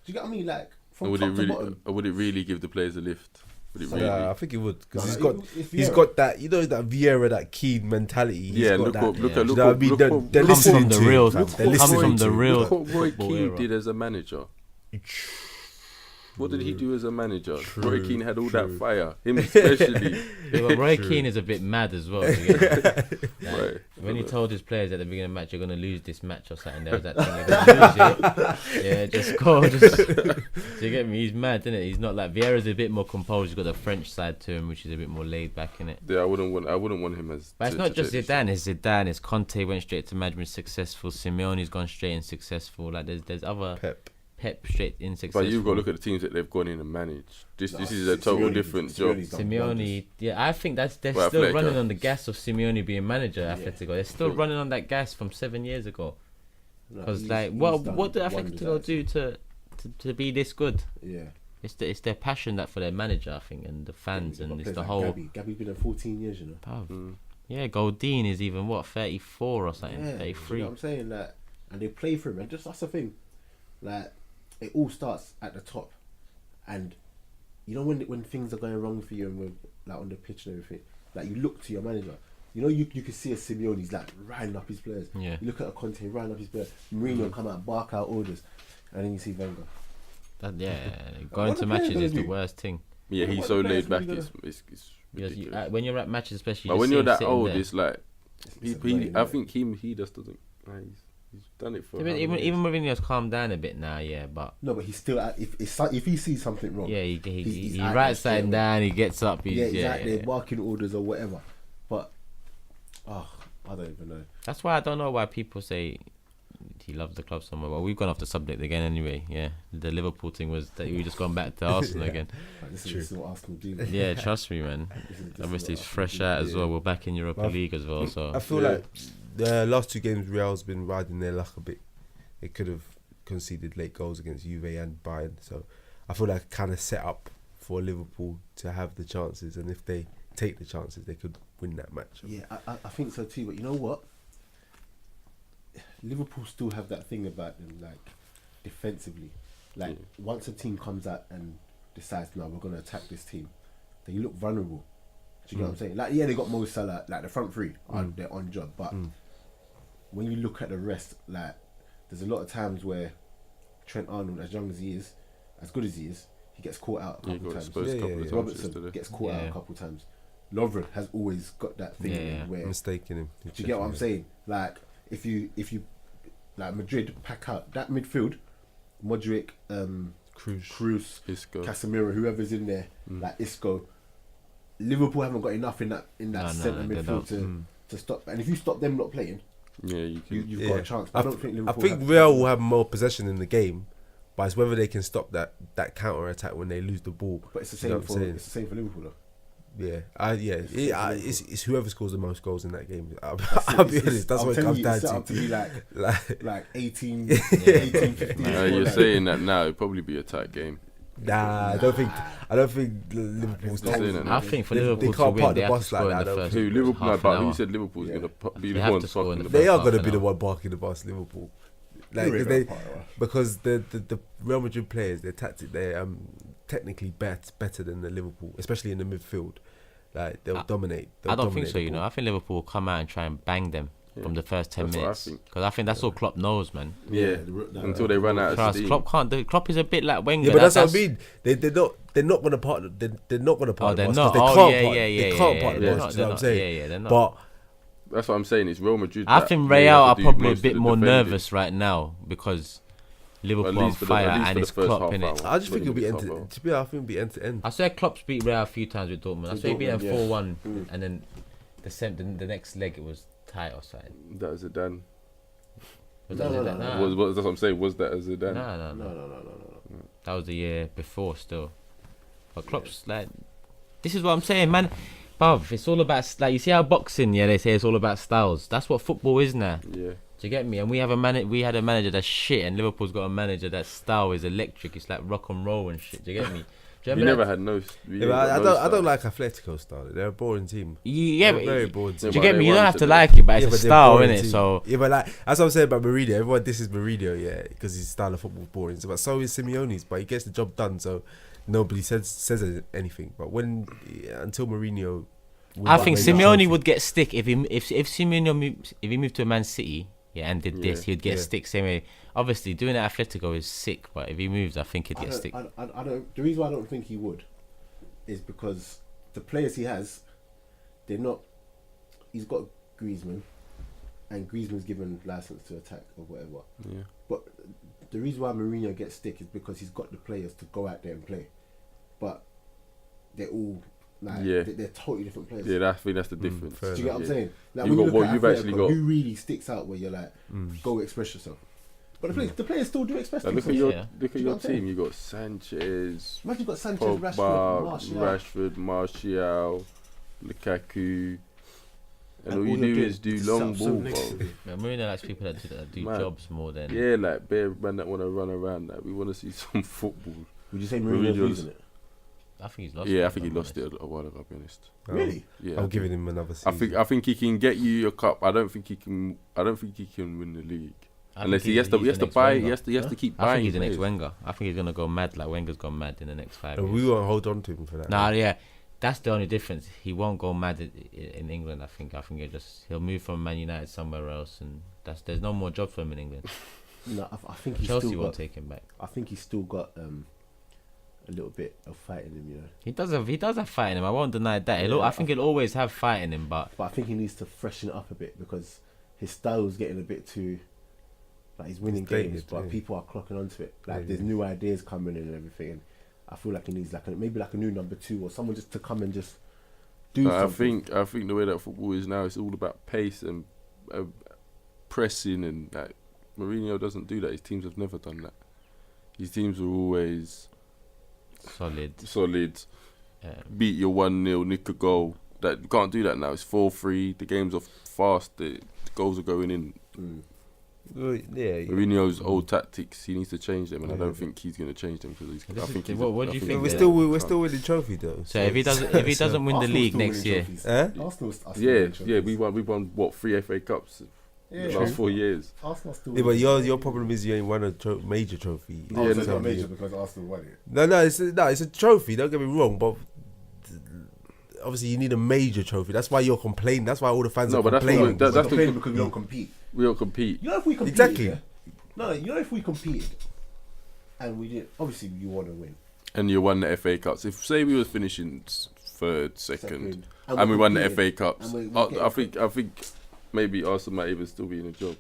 you get what I mean? Like, from Or would top it to really? bottom. Or would it really give the players a lift? Would it really? Yeah, I think he would because No, he's it's Vieira. got that that Vieira, that keen mentality. He's Yeah, got look that, what yeah. look Do at you look know what I what mean? look They're what they're Comes listening from the to real- him, fam. comes They're from listening the to him. real- look what Roy football Keane era. did as a manager. What did he do as a manager? Roy Keane had all true. that fire. Him especially. Yeah, but Roy Keane is a bit mad as well. You get me? Like, Right. when he told his players at the beginning of the match, you're going to lose this match or something, there was that thing, you're going to lose it. Yeah, just go. Do you get me? He's mad, isn't it? He's not like Vieira's a bit more composed. He's got the French side to him, which is a bit more laid back in it. Yeah, I wouldn't want him as. But it's not just take this. Zidane. It's Zidane. It's Conte went straight to management, successful. Simeone's gone straight and successful. Like there's other Pep straight in successful. But you've got to look at the teams that they've gone in and managed. This is a total Simeone's- different job. Simeone's done Simeone, wonders. yeah, I think they're Well, still Atletico. running on the gas of Simeone being manager at Atletico. They're still True. running on that gas from 7 years ago. No, Because he's like, done what did wonders, Atletico actually. do to be this good? Yeah. It's their passion that for their manager, I think, and the fans, You've and got it's players the like whole. Gabby's been there 14 years, you know. Bruv. Yeah, Goldine is even 34 or something, Yeah, 33. You know what I'm saying? Like, and they play for him, and just that's the thing. Like, it all starts at the top, and you know when things are going wrong for you and we're like on the pitch and everything, like you look to your manager. You know, you can see a Simeone, he's like riding up his players. Yeah. You look at a Conte riding up his players. Mourinho come out, bark out orders, and then you see Wenger. Going What to the players matches gonna is the do? worst thing. Yeah, What he's the so players laid back. really It's Because ridiculous. when you're at matches, especially, you But just when see you're him that sitting old, there. it's like It's he annoying, I innit? think he just doesn't. He's done it for. Even how even long? even Mourinho's calmed down a bit now, yeah, but No, but he's still at, if he sees something wrong. yeah, he's he out writes there something straight away. down, he gets up, he's, He's yeah, out there yeah. barking orders or whatever. But I don't even know. That's why I don't know why people say he loves the club so much. Well, we've gone off the subject again anyway. Yeah, the Liverpool thing was that we just gone back to Arsenal again. Like, this is what Arsenal do. Yeah, trust me, man. This is Obviously, what it's Arsenal fresh do. out as Yeah. well. We're back in Europa League as well, so I feel Yeah. like the last 2 games Real's been riding their luck a bit. They could have conceded late goals against Juve and Bayern, so I feel like kind of set up for Liverpool to have the chances, and if they take the chances, they could win that match. Yeah, I think so too. But you know what? Liverpool still have that thing about them, like defensively. Like once a team comes out and decides, no, we're gonna attack this team, then you look vulnerable. Do you get what I'm saying? Like, yeah, they got Mo Salah, like the front three, they're on job, but when you look at the rest, like there's a lot of times where Trent Arnold, as young as he is, as good as he is, he gets caught out a couple times. Robertson gets caught out a couple times. Lovren has always got that thing where mistaking him. Do you get what I'm saying? Like if you like Madrid pack out that midfield, Modric, Cruz, Isco, Casemiro, whoever's in there, like Isco. Liverpool haven't got enough in that centre midfield to stop. And if you stop them not playing, you've got a chance. I think Real will have more possession in the game, but it's whether they can stop that counter attack when they lose the ball. But it's the same for Liverpool though. Yeah, it's whoever scores the most goals in that game. I'll be honest, that's what it comes down to. To be like 18, 15. You're saying that now, it'd probably be a tight game. Nah, I don't think Liverpool's tight. I think for Liverpool to win, they have to score in the first Liverpool, half an hour. who said Liverpool's going to be the one barking the bus? They are going to be the one barking the bus, Liverpool. Like, because the Real Madrid players, they're technically better than the Liverpool, especially in the midfield. Like they'll dominate. I don't think so. You know, I think Liverpool will come out and try and bang them from the first 10 minutes. Because I think that's all Klopp knows, man. Yeah, until they run out of steam. Klopp can't. Klopp is a bit like Wenger. Yeah, but that's what I mean. They're not going to partner. They're not going to partner. They're not. They can't partner. You know what I'm saying? Yeah, they're not. But that's what I'm saying. It's Real Madrid. I think Real are probably a bit more nervous right now because Liverpool on fire and it's Klopp in it. I just think it'll be end to end. I swear Klopp's beat Real a few times with Dortmund. I swear he beat them 4-1 and then the next leg it was tight or something. That was Zidane. Was that Zidane? That's what I'm saying. Was that a Zidane? No. That was the year before still. But Klopp's like, this is what I'm saying, man. Bruv, it's all about, like, you see how boxing, they say it's all about styles. That's what football is now. Yeah. Do you get me? And we had a manager that's shit, and Liverpool's got a manager that style is electric. It's like rock and roll and shit. Do you get me? We never had no. I don't like Atletico style. They're a boring team. Very boring team. Do you get me? You don't have to like it, but it's a style, innit? So yeah, but like that's what I'm saying about Mourinho. Everyone disses Mourinho, because his style of football is boring. But so is Simeone's, but he gets the job done. So nobody says anything. But until Mourinho, I think Simeone would get stick if Simeone if he moved to Man City. Yeah, and did this, he'd get stick same way. Obviously, doing it at Atletico is sick, but if he moves, I think he'd get stick. I don't. The reason why I don't think he would is because the players he has, they're not. He's got Griezmann, and Griezmann's given license to attack or whatever. Yeah. But the reason why Mourinho gets stick is because he's got the players to go out there and play, but they're all. They're totally different players. Yeah, I think that's the difference. Do you get what I'm saying? Like, you've actually got who really sticks out where you're like, go express yourself. But the players still do express themselves. Look at your team. You got Sanchez. Imagine you got Sanchez, Pogba, Rashford, Martial, Lukaku. And all you do is do long ball, bro. Mourinho likes people that do jobs more than. Yeah, like bare men that want to run around. Like, we want to see some football. Would you say Mourinho's losing it? I think he's lost. Yeah, I think he lost it a while ago. I'll be honest. Really? Yeah. I'm giving him another season. I think he can get you your cup. I don't think he can win the league unless he has to buy. He has to keep buying. I think he's the next Wenger. I think he's gonna go mad like Wenger's gone mad in the next 5 years. We won't hold on to him for that. Yeah, that's the only difference. He won't go mad in England. I think he'll move from Man United somewhere else, and there's no more job for him in England. No, I think Chelsea won't take him back. I think he's still got a little bit of fight in him, you know. He does have fight in him. I won't deny that. I think he'll always have fight in him, but I think he needs to freshen it up a bit because his style is getting a bit too. Like he's winning games, but people are clocking onto it. Like there's new ideas coming in and everything. And I feel like he needs maybe a new number 2 or someone just to come and just do something. I think the way that football is now, it's all about pace and pressing, and like Mourinho doesn't do that. His teams have never done that. His teams are always solid. Beat your 1-0, nick a goal. That you can't do that now. It's 4-3. The games are fast. The goals are going in. Mourinho's old tactics, he needs to change them, and I don't think he's going to change them because what do you think? We're still winning the trophy though. So if he doesn't win the league next year, Arsenal we won what 3 FA Cups. Yeah, the last 4 years. Arsenal still. Yeah, but your problem is you ain't won a major trophy. Oh, Yeah, so it's no, not major because Arsenal won it. No, it's a trophy. Don't get me wrong, but obviously you need a major trophy. That's why you're complaining. That's why all the fans are complaining. That's complaining because we don't compete. We don't compete. You know if we competed, Exactly. yeah? No, you know if we competed and we did, obviously you want to win. And you won the FA Cups. If say we was finishing third, second, and and we won the competed, FA Cups, and I think maybe Arsenal might even still be in a job.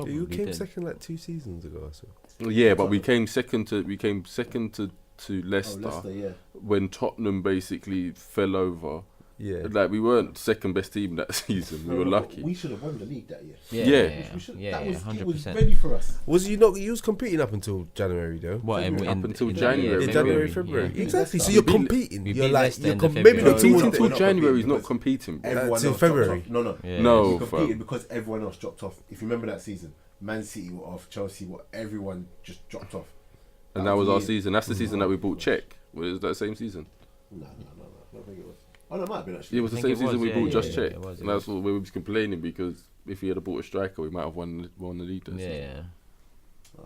You came second like 2 seasons ago. So. Yeah, but we came second to Leicester, Leicester, yeah. when Tottenham basically fell over. Yeah, Like we weren't second best team that season. We were lucky. We should have won the league that year. Yeah, That was 100%. it was ready for us. was you not? You was competing up until January though. What Up until In January. February. Yeah. Exactly. So We you're beat competing. we You're beat like Leicester you're in the maybe February. not No, towards no, the no, Until not January is competing not competing. Everyone till else February. dropped off. Yeah. No, we competed fam. because everyone else dropped off. If you remember that season, Man City were off, Chelsea were, everyone just dropped off. And that was our the year. season. That's the season that we bought Czech. Was that same season? No. I don't think it was. Oh, no, it might have been actually. Yeah, it was the I same think it season was, we bought yeah, just yeah, Czech. it was, And that's what we was complaining, because if he had bought a striker, we might have won the league. That season. Yeah.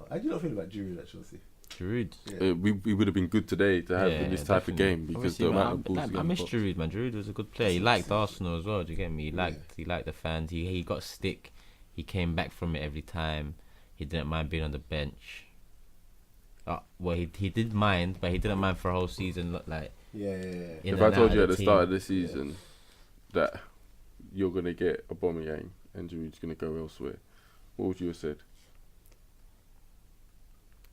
How do you not feel about Giroud at Chelsea? Giroud. Yeah. We would have been good today to have in this type of definitely. game, because Obviously, the man, amount of balls. I he miss got. Giroud, man. Giroud was a good player. He liked Arsenal as well. Do you get me? He liked the fans. He got stick. He came back from it every time. He didn't mind being on the bench. Well, he did mind, but he didn't mind for a whole season. Like Yeah. in If and I out told you of at the team. start of the season that you're gonna get Aubameyang and Giroud's gonna go elsewhere, what would you have said?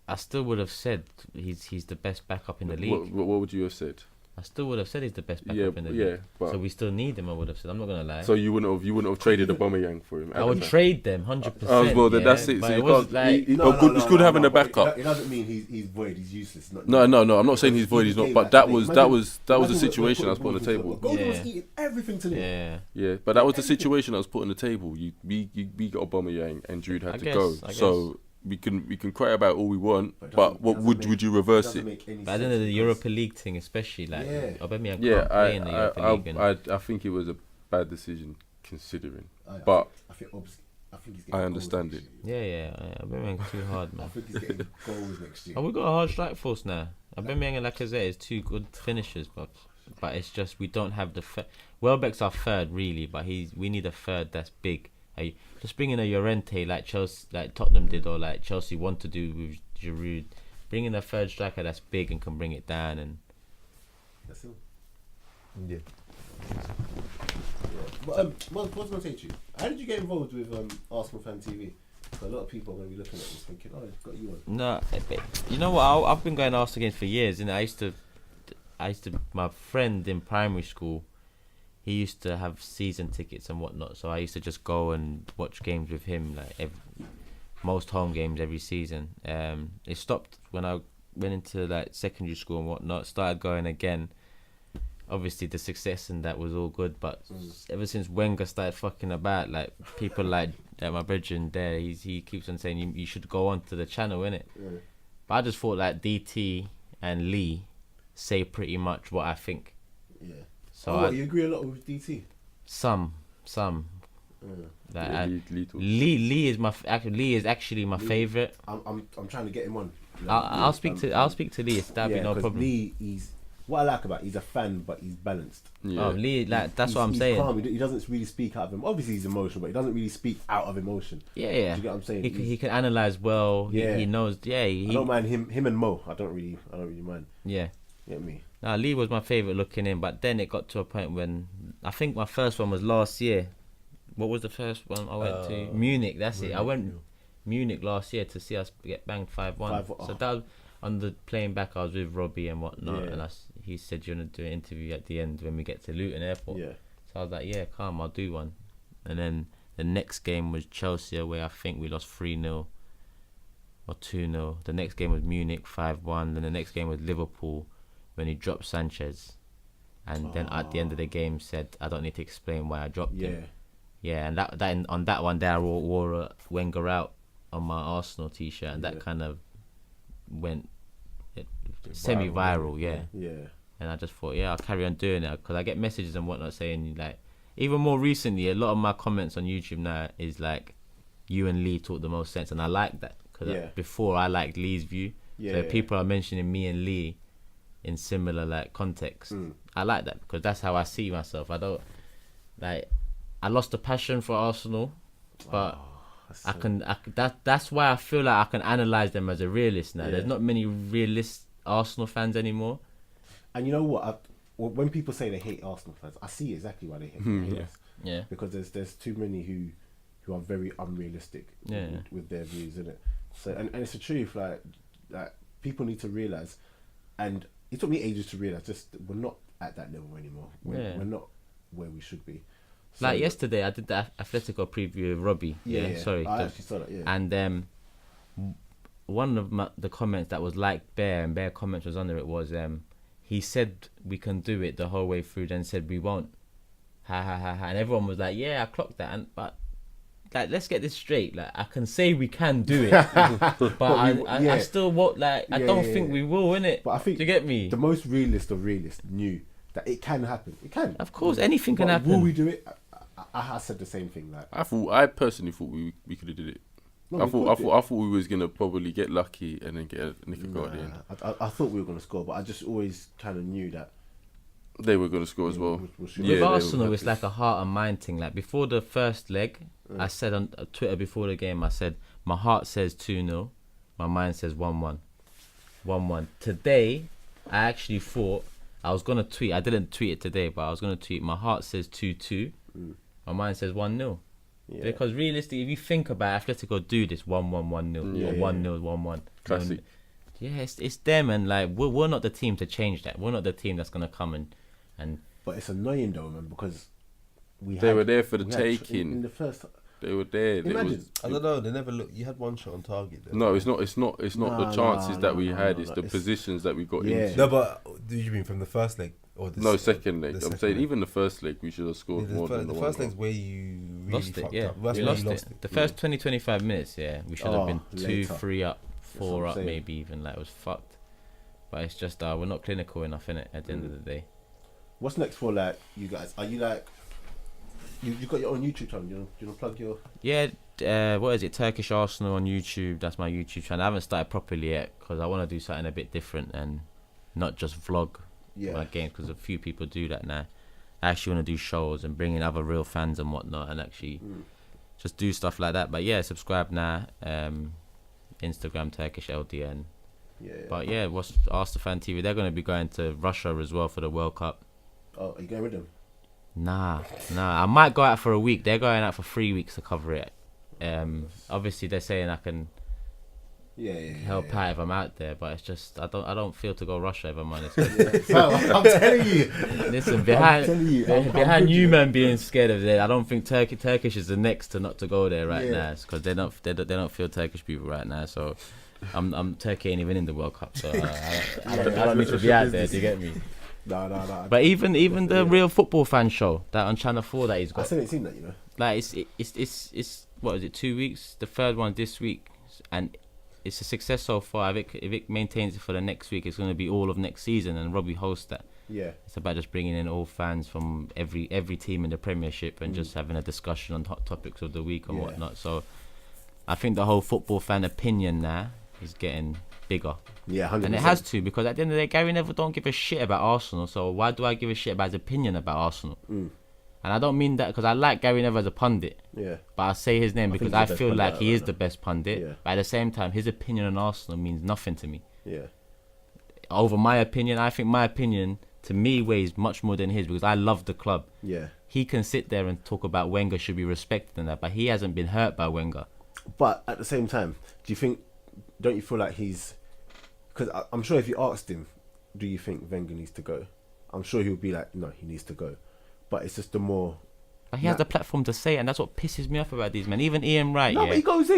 I still would have said he's the best backup in the league. What would you have said? I still would have said he's the best Yeah, backup in the yeah, league. but So we still need him. I would have said. I'm not gonna lie. so you wouldn't have traded Aubameyang for him. I would trade them 100%. Oh, well, then that's it. But So it you was can't. like It's good having a backup. It doesn't mean he's void. He's useless. No. I'm not saying he's void. He's not. But that was the situation I was put on the table. Golden was Yeah. eating everything to me. yeah. Yeah, but that was the situation I was put on the table. We got Aubameyang and Giroud had to go. I So we can cry about all we want, But it but doesn't- what doesn't would make- you reverse doesn't it? make any But I don't sense know the because- Europa League thing, especially like Yeah. Aubameyang Yeah, can't play in the Europa League. And I think it was a bad decision considering, I but think he's getting I goals understand next it. year. Aubameyang's too hard, I man. think he's getting goals next year. And we got a hard strike force now. Aubameyang and Lacazette is two good finishers, but it's just we don't have the Welbeck's our third really, but we need a third that's big. Just bring in a Llorente like Chelsea, like Tottenham did, or like Chelsea want to do with Giroud. Bring in a third striker that's big and can bring it down. And That's it. Yeah. But what was I going to say to you? How did you get involved with Arsenal Fan TV? So a lot of people are going to be looking at this thinking, oh, it's got you on. no, you know what? I've been going Arsenal games for years, and I used to. My friend in primary school, he used to have season tickets and whatnot, so I used to just go and watch games with him, like most home games every season. It stopped when I went into like secondary school and whatnot. Started going again. Obviously, the success and that was all good, but ever since Wenger started fucking about, like people like my brethren there, he keeps on saying you should go on to the channel, innit? Yeah. But I just thought like DT and Lee say pretty much what I think. Yeah. So you agree a lot with DT? some. Like Yeah, Lee is actually my favorite. I'm trying to get him on. I'll speak to Lee. That'd be no 'cause problem. Lee, what I like about he's a fan, but he's balanced. Yeah. Oh, Lee, like that's what I'm He's saying. calm. He doesn't really speak out of him. Obviously, he's emotional, but he doesn't really speak out of emotion. Yeah. Do you get what I'm saying? He can analyze well. Yeah. He knows. Yeah. I don't mind him and Mo. I don't really mind. Yeah. You get me? Now Lee was my favorite looking in, but then it got to a point when I think my first one was last year. What was the first one I went to? Munich. That's it. I went Munich last year to see us get banged 5-1. So that was on the plane back. I was with Robbie and whatnot, and he said, "You want to do an interview at the end when we get to Luton Airport?" Yeah. So I was like, "Yeah, calm. I'll do one." And then the next game was Chelsea, where I think we lost 3-0 or 2-0. The next game was Munich 5-1. Then the next game was Liverpool when he dropped Sanchez, and then at the end of the game said, "I don't need to explain why I dropped him." Yeah, and that on that one there I wore a Wenger out on my Arsenal t-shirt, and that kind of went semi-viral. Yeah. And I just thought, I'll carry on doing it, because I get messages and whatnot saying, like, even more recently, a lot of my comments on YouTube now is like, you and Lee talk the most sense, and I like that because before I liked Lee's view. So people are mentioning me and Lee in similar like context. I like that because that's how I see myself. I don't like. I lost the passion for Arsenal, but that's why I feel like I can analyze them as a realist now. There's not many realist Arsenal fans anymore. And you know what? When people say they hate Arsenal fans, I see exactly why they hate us. Yeah. Because there's too many who are very unrealistic with their views, isn't it? So and it's the truth. Like people need to realize, and it took me ages to realize. Just we're not at that level anymore. We're not where we should be. So, like yesterday, I did the Atletico preview with Robbie. Sorry. I actually saw that. Yeah. And one of the comments that was like Bear, and Bear comments was under it was he said we can do it the whole way through, then said we won't. Ha ha ha ha. And everyone was like, yeah, I clocked that. But like, let's get this straight. Like, I can say we can do it, but I still won't. Like, I don't think we will, innit? But I think, do you get me? The most realist of realists knew that it can happen. It can. Of course, anything can happen. Will we do it? I said the same thing. Like, I personally thought we could have did it. No, I thought we was gonna probably get lucky and then get a nick goal at the end. I thought we were gonna score, but I just always kind of knew that they were gonna score as well. With Arsenal, it's like a heart and mind thing. Like before the first leg, I said on Twitter before the game, I said my heart says 2-0, my mind says 1-1, 1-1. Today, I actually thought I was gonna tweet. I didn't tweet it today, but I was gonna tweet. My heart says 2-2, my mind says 1-0. Yeah. Because realistically, if you think about it, Atletico do this 1-1, 1-0, or 1-0, 1-1. Classic. Yeah, it's them, and like we're not the team to change that. We're not the team that's gonna come and. But it's annoying though, man, because they were there for the taking. In the first, they were there. Imagine. I don't know. They never looked. You had one shot on target. There. No, it's not the chances that we had. It's the positions that we got into. No, but do you mean from the first leg? Second leg. I'm saying even the first leg we should have scored more than the first leg's where you really lost it. Up. We lost it. The first 20-25 minutes, we should have been 2-3 up, 4 up, maybe even. Like it was fucked. But it's just we're not clinical enough in it at the end of the day. What's next for like you guys? Are you like you got your own YouTube channel? Do you want to plug your? Yeah. What is it? Turkish Arsenal on YouTube. That's my YouTube channel. I haven't started properly yet because I want to do something a bit different and not just vlog. My games, because a few people do that now. I actually want to do shows and bring in other real fans and whatnot, and actually just do stuff like that. But yeah, subscribe now. Instagram Turkish LDN. But yeah, what's Ask the Fan TV? They're going to be going to Russia as well for the World Cup. Oh, are you going with them? Nah. I might go out for a week. They're going out for 3 weeks to cover it. Obviously they're saying I can help out if I'm out there, but it's just I don't feel to go Russia if I'm honest. I'm telling you. Listen, behind you man being scared of it, I don't think Turkish is the next to not to go there right now, because they don't feel Turkish people right now. So I'm Turkey ain't even in the World Cup, so I don't need to be out there. Do you get me? No. But even the real football fan show that on Channel 4 that he's got, I still ain't seen that, you know. Like it's what is it? 2 weeks. The third one this week, and it's a success so far. If it maintains it for the next week, it's going to be all of next season, and Robbie hosts that. Yeah, it's about just bringing in all fans from every team in the Premiership and just having a discussion on hot topics of the week and whatnot. So I think the whole football fan opinion now is getting bigger. Yeah, 100%. And it has to, because at the end of the day, Gary Neville don't give a shit about Arsenal. So why do I give a shit about his opinion about Arsenal? And I don't mean that because I like Gary Neville as a pundit. Yeah. But I say his name because I feel like he is the best pundit. Yeah. But at the same time, his opinion on Arsenal means nothing to me. Yeah. Over my opinion, I think my opinion to me weighs much more than his, because I love the club. Yeah. He can sit there and talk about Wenger should be respected and that, but he hasn't been hurt by Wenger. But at the same time, don't you feel like he's... Because I'm sure if you asked him, do you think Wenger needs to go? I'm sure he'll be like, no, he needs to go. But it's just the more... But he has the platform to say it, and that's what pisses me off about these men. Even Ian Wright. No, but he goes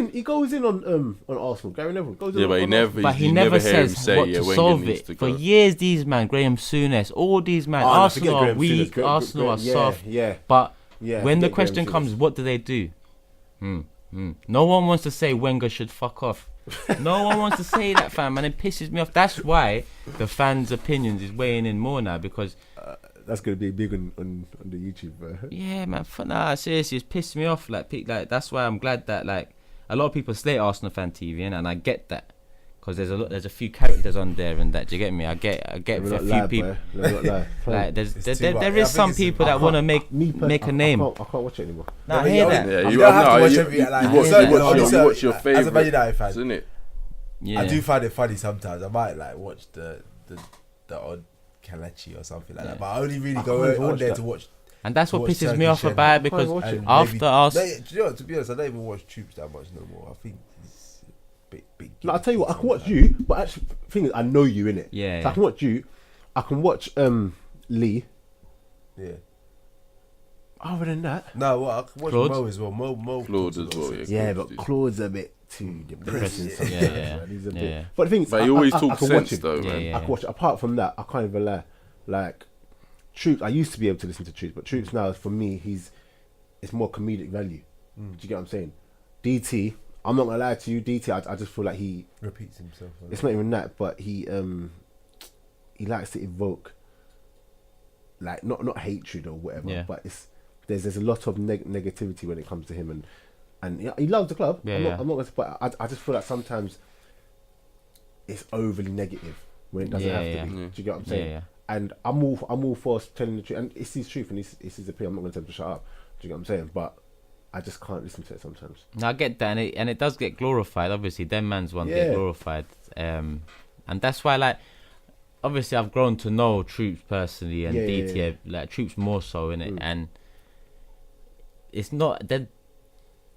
in on Arsenal. Gary Neville goes in. Yeah, but he never says what to solve it. For years, these man, Graham Souness, all these men, Arsenal are weak, Arsenal are soft. Yeah. But when the question comes, what do they do? No one wants to say Wenger should fuck off. No one wants to say that, fam, and it pisses me off. That's why the fans' opinions is weighing in more now, because. That's gonna be big on the YouTube, bro. Yeah, man. Seriously, it's pissed me off. Like that's why I'm glad that a lot of people slate Arsenal Fan TV, and I get that. Because there's a few characters on there and that. Do you get me? I get a few people. Like there is some people that want to make a name. I can't watch it anymore. Nah, I hear that. Yeah, you don't have to watch every. You watch your favourite. As a Man United fan, isn't it? Yeah. I do find it funny sometimes. I might like watch the odd Kalechi or something like that, but I only really go on there to watch. And that's what pisses me Turkish off about it, because after us, to be honest, I don't even watch Troops that much no more. I think it's a bit. No, I'll tell you what, I can watch you, but actually, the thing is, I know you in it. Yeah. So I can watch you. I can watch Lee. Yeah. Other than that, No, well, I can watch Claude? Mo as well. Mo Claude as well. yeah, Claude but is- Claude's a bit too depressing. Yeah, sometimes, yeah, man. He's a bit. yeah. But the thing is, But he always I talks can watch sense him. though, Yeah, man. yeah. I can watch it. Apart from that, I can't even lie. Like Troops, I used to be able to listen to Troops, but Troops now, for me, it's more comedic value. Do you get what I'm saying? DT, I'm not gonna lie to you, DT. I just feel like he repeats himself. it's not even that, but he likes to evoke like not hatred or whatever, Yeah. but there's a lot of negativity when it comes to him, and he loves the club. Yeah, I'm not gonna, but I just feel like sometimes it's overly negative when it doesn't have to be. Yeah. Do you get what I'm saying? Yeah. And I'm all for telling the truth, and it's his truth, and it's his opinion. I'm not gonna tell him to shut up. Do you get what I'm saying? But I just can't listen to it sometimes. No, I get that, and it does get glorified. Obviously, them man's one get glorified, and that's why, like, obviously, I've grown to know Troops personally, and DT, like Troops more so in it, and it's not that.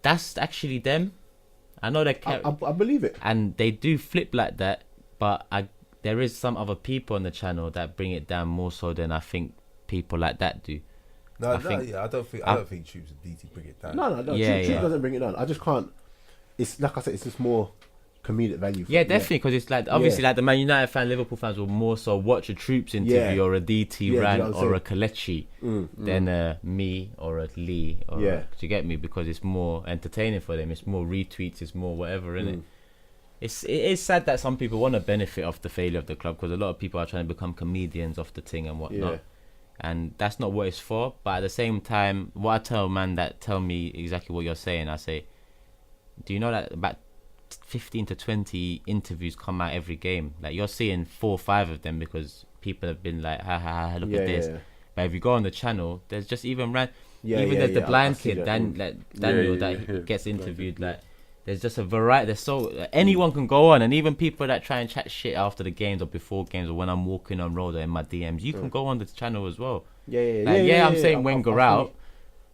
That's actually them. I know they. I believe it, and they do flip like that, but there is some other people on the channel that bring it down more so than I think people like that do. I don't think Troops and DT bring it down. No. Troops doesn't bring it down. I just can't. It's like I said. It's just more comedic value. Definitely, because it's like obviously like the Man United fan, Liverpool fans will more so watch a Troops interview or a DT rant or a Kalechi than me or a Lee. Or do you get me? Because it's more entertaining for them. It's more retweets. It's more whatever in it. It is sad that some people want to benefit off the failure of the club, because a lot of people are trying to become comedians off the thing and whatnot, and that's not what it's for. But at the same time, what I tell man that tell me exactly what you're saying, I say, do you know that about 15 to 20 interviews come out every game? Like, you're seeing 4 or 5 of them because people have been like, ha ha ha, look at this. But if you go on the channel, there's just even there's the blind kid Daniel that gets interviewed. Like, there's just a variety. There's anyone can go on, and even people that try and chat shit after the games or before games or when I'm walking on road or in my DMs, you can go on the channel as well. I'm saying Wenger out,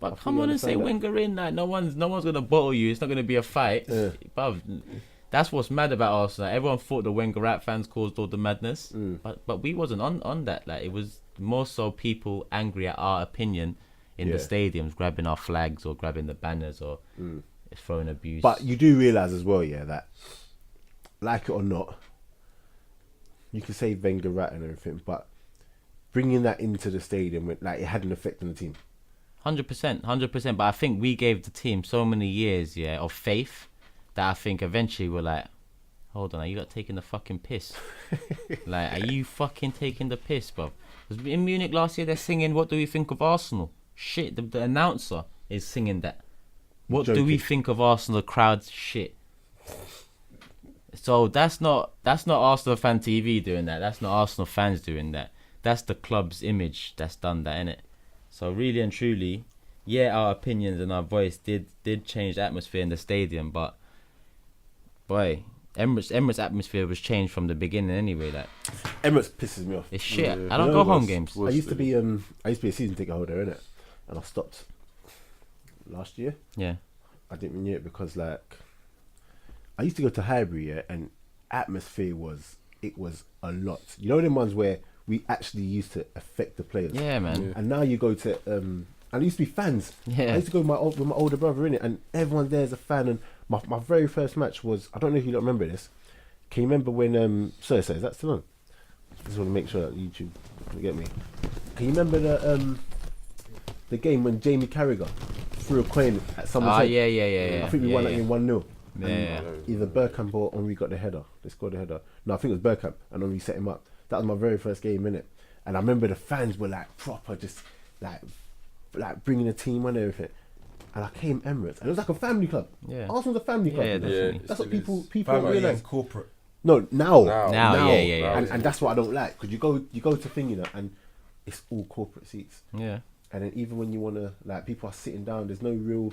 but come on and say Wenger in. Like, no one's gonna bottle you. It's not gonna be a fight. But that's what's mad about Arsenal. Everyone thought the Wenger out fans caused all the madness, but we wasn't on that. Like, it was more so people angry at our opinion in the stadiums, grabbing our flags or grabbing the banners or throwing abuse. But you do realise as well, that like it or not, you can say Wenger rat and everything, but bringing that into the stadium, it had an effect on the team. 100%. But I think we gave the team so many years, of faith, that I think eventually we're like, hold on, are you not taking the fucking piss? Like, are you fucking taking the piss, bro? Because in Munich last year, they're singing, "What do we think of Arsenal?" Shit, the announcer is singing that. What do we think of Arsenal? The crowd's shit. So that's not Arsenal Fan TV doing that. That's not Arsenal fans doing that. That's the club's image that's done that, innit? So really and truly, our opinions and our voice did change the atmosphere in the stadium, but boy, Emirates atmosphere was changed from the beginning anyway. Like, Emirates pisses me off. It's shit. I don't go home games. I used to be a season ticket holder, innit? And I stopped last year. Yeah. I didn't renew it because I used to go to Highbury, and atmosphere was a lot. You know, them ones where we actually used to affect the players. Yeah, man. And now you go to and I used to be fans. Yeah. I used to go with my older brother in it, and everyone there is a fan. And my very first match was, I don't know if you don't remember this. Can you remember when sorry, is that still on? I just want to make sure that YouTube don't get me. Can you remember the game when Jamie Carragher threw a coin at someone's head? Yeah. I think we won that game 1-0. Yeah. Either Bergkamp or Henry got the header. They scored the header. No, I think it was Bergkamp, and Henry set him up. That was my very first game in it, and I remember the fans were like proper, just like bringing the team on and everything. and I came Emirates, and it was like a family club. Yeah. Arsenal's a family club. Yeah, you know? definitely. That's what people Family realise. is corporate. No, now. Now, yeah. And that's what I don't like, because you go to thing, you know, and it's all corporate seats. Yeah. And then even when you wanna, like, people are sitting down, there's no real,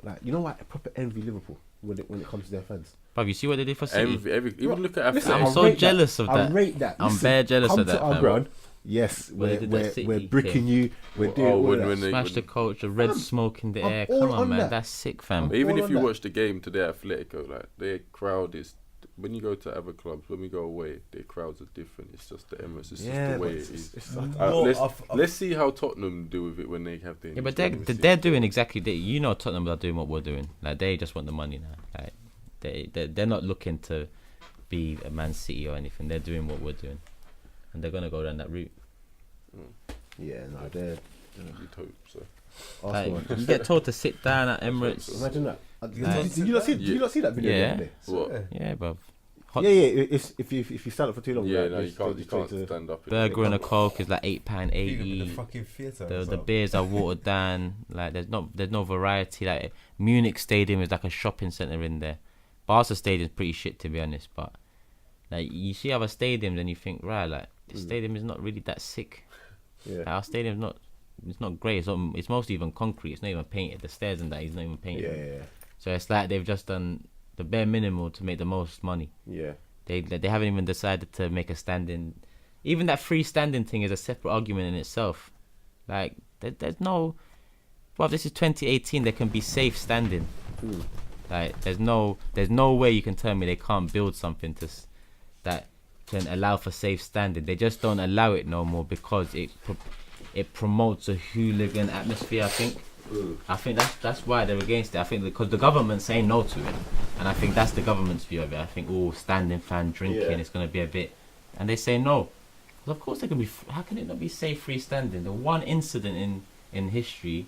like, you know what? I proper envy Liverpool when it comes to their fans. Bruv, you see what they did for City? Even look at Listen, I'm I so rate jealous of that. I rate that. I'm Listen, bare jealous come of that, to our fam. ground. Yes, When they did that City we're bricking game. you. We're doing all that. Smash the coach, the red smoke in the I'm air. all Come on, on man. that. That's sick, fam. But even all if on you that. watch the game today at Atletico, like their crowd is, when you go to other clubs, when we go away, their crowds are different. It's just the Emirates. It's just the way it is. It's like, Let's see how Tottenham do with it when they have their. Yeah, but they're doing exactly that. You know, Tottenham are doing what we're doing. Like, they just want the money now. Like, they're not looking to be a Man City or anything. They're doing what we're doing, and they're gonna go down that route. yeah, no, they're You'd hope so. Arsenal. Like, you get told to sit down at Emirates. Imagine that. Like- Did you not see that video? Yeah. the other day? What? Yeah, bruv. Yeah. It's if you stand up for too long. Yeah, like, no, you it's can't straight to- stand up. Burger and a Coke is like The £8.80. fucking theatre. The beers are watered down. Like, there's no variety. Like, Munich Stadium is like a shopping centre in there. Barca Stadium's pretty shit, to be honest. But like, you see other stadiums and you think, right, like, this stadium is not really that sick. Yeah. Like, our stadium's not. It's not great. It's mostly even concrete. It's not even painted. The stairs and that is not even painted. Yeah. So it's like they've just done the bare minimum to make the most money. Yeah. They haven't even decided to make a standing. Even that free standing thing is a separate argument in itself. Like, there's no. Well, this is 2018. There can be safe standing. Like, there's no way you can tell me they can't build something that can allow for safe standing. They just don't allow it no more because it promotes a hooligan atmosphere, I think. I think that's why they're against it. I think because the government's saying no to it, and I think that's the government's view of it. I think standing fan drinking, it's going to be a bit, and they say no. Well, of course they can be. How can it not be safe freestanding? The one incident in history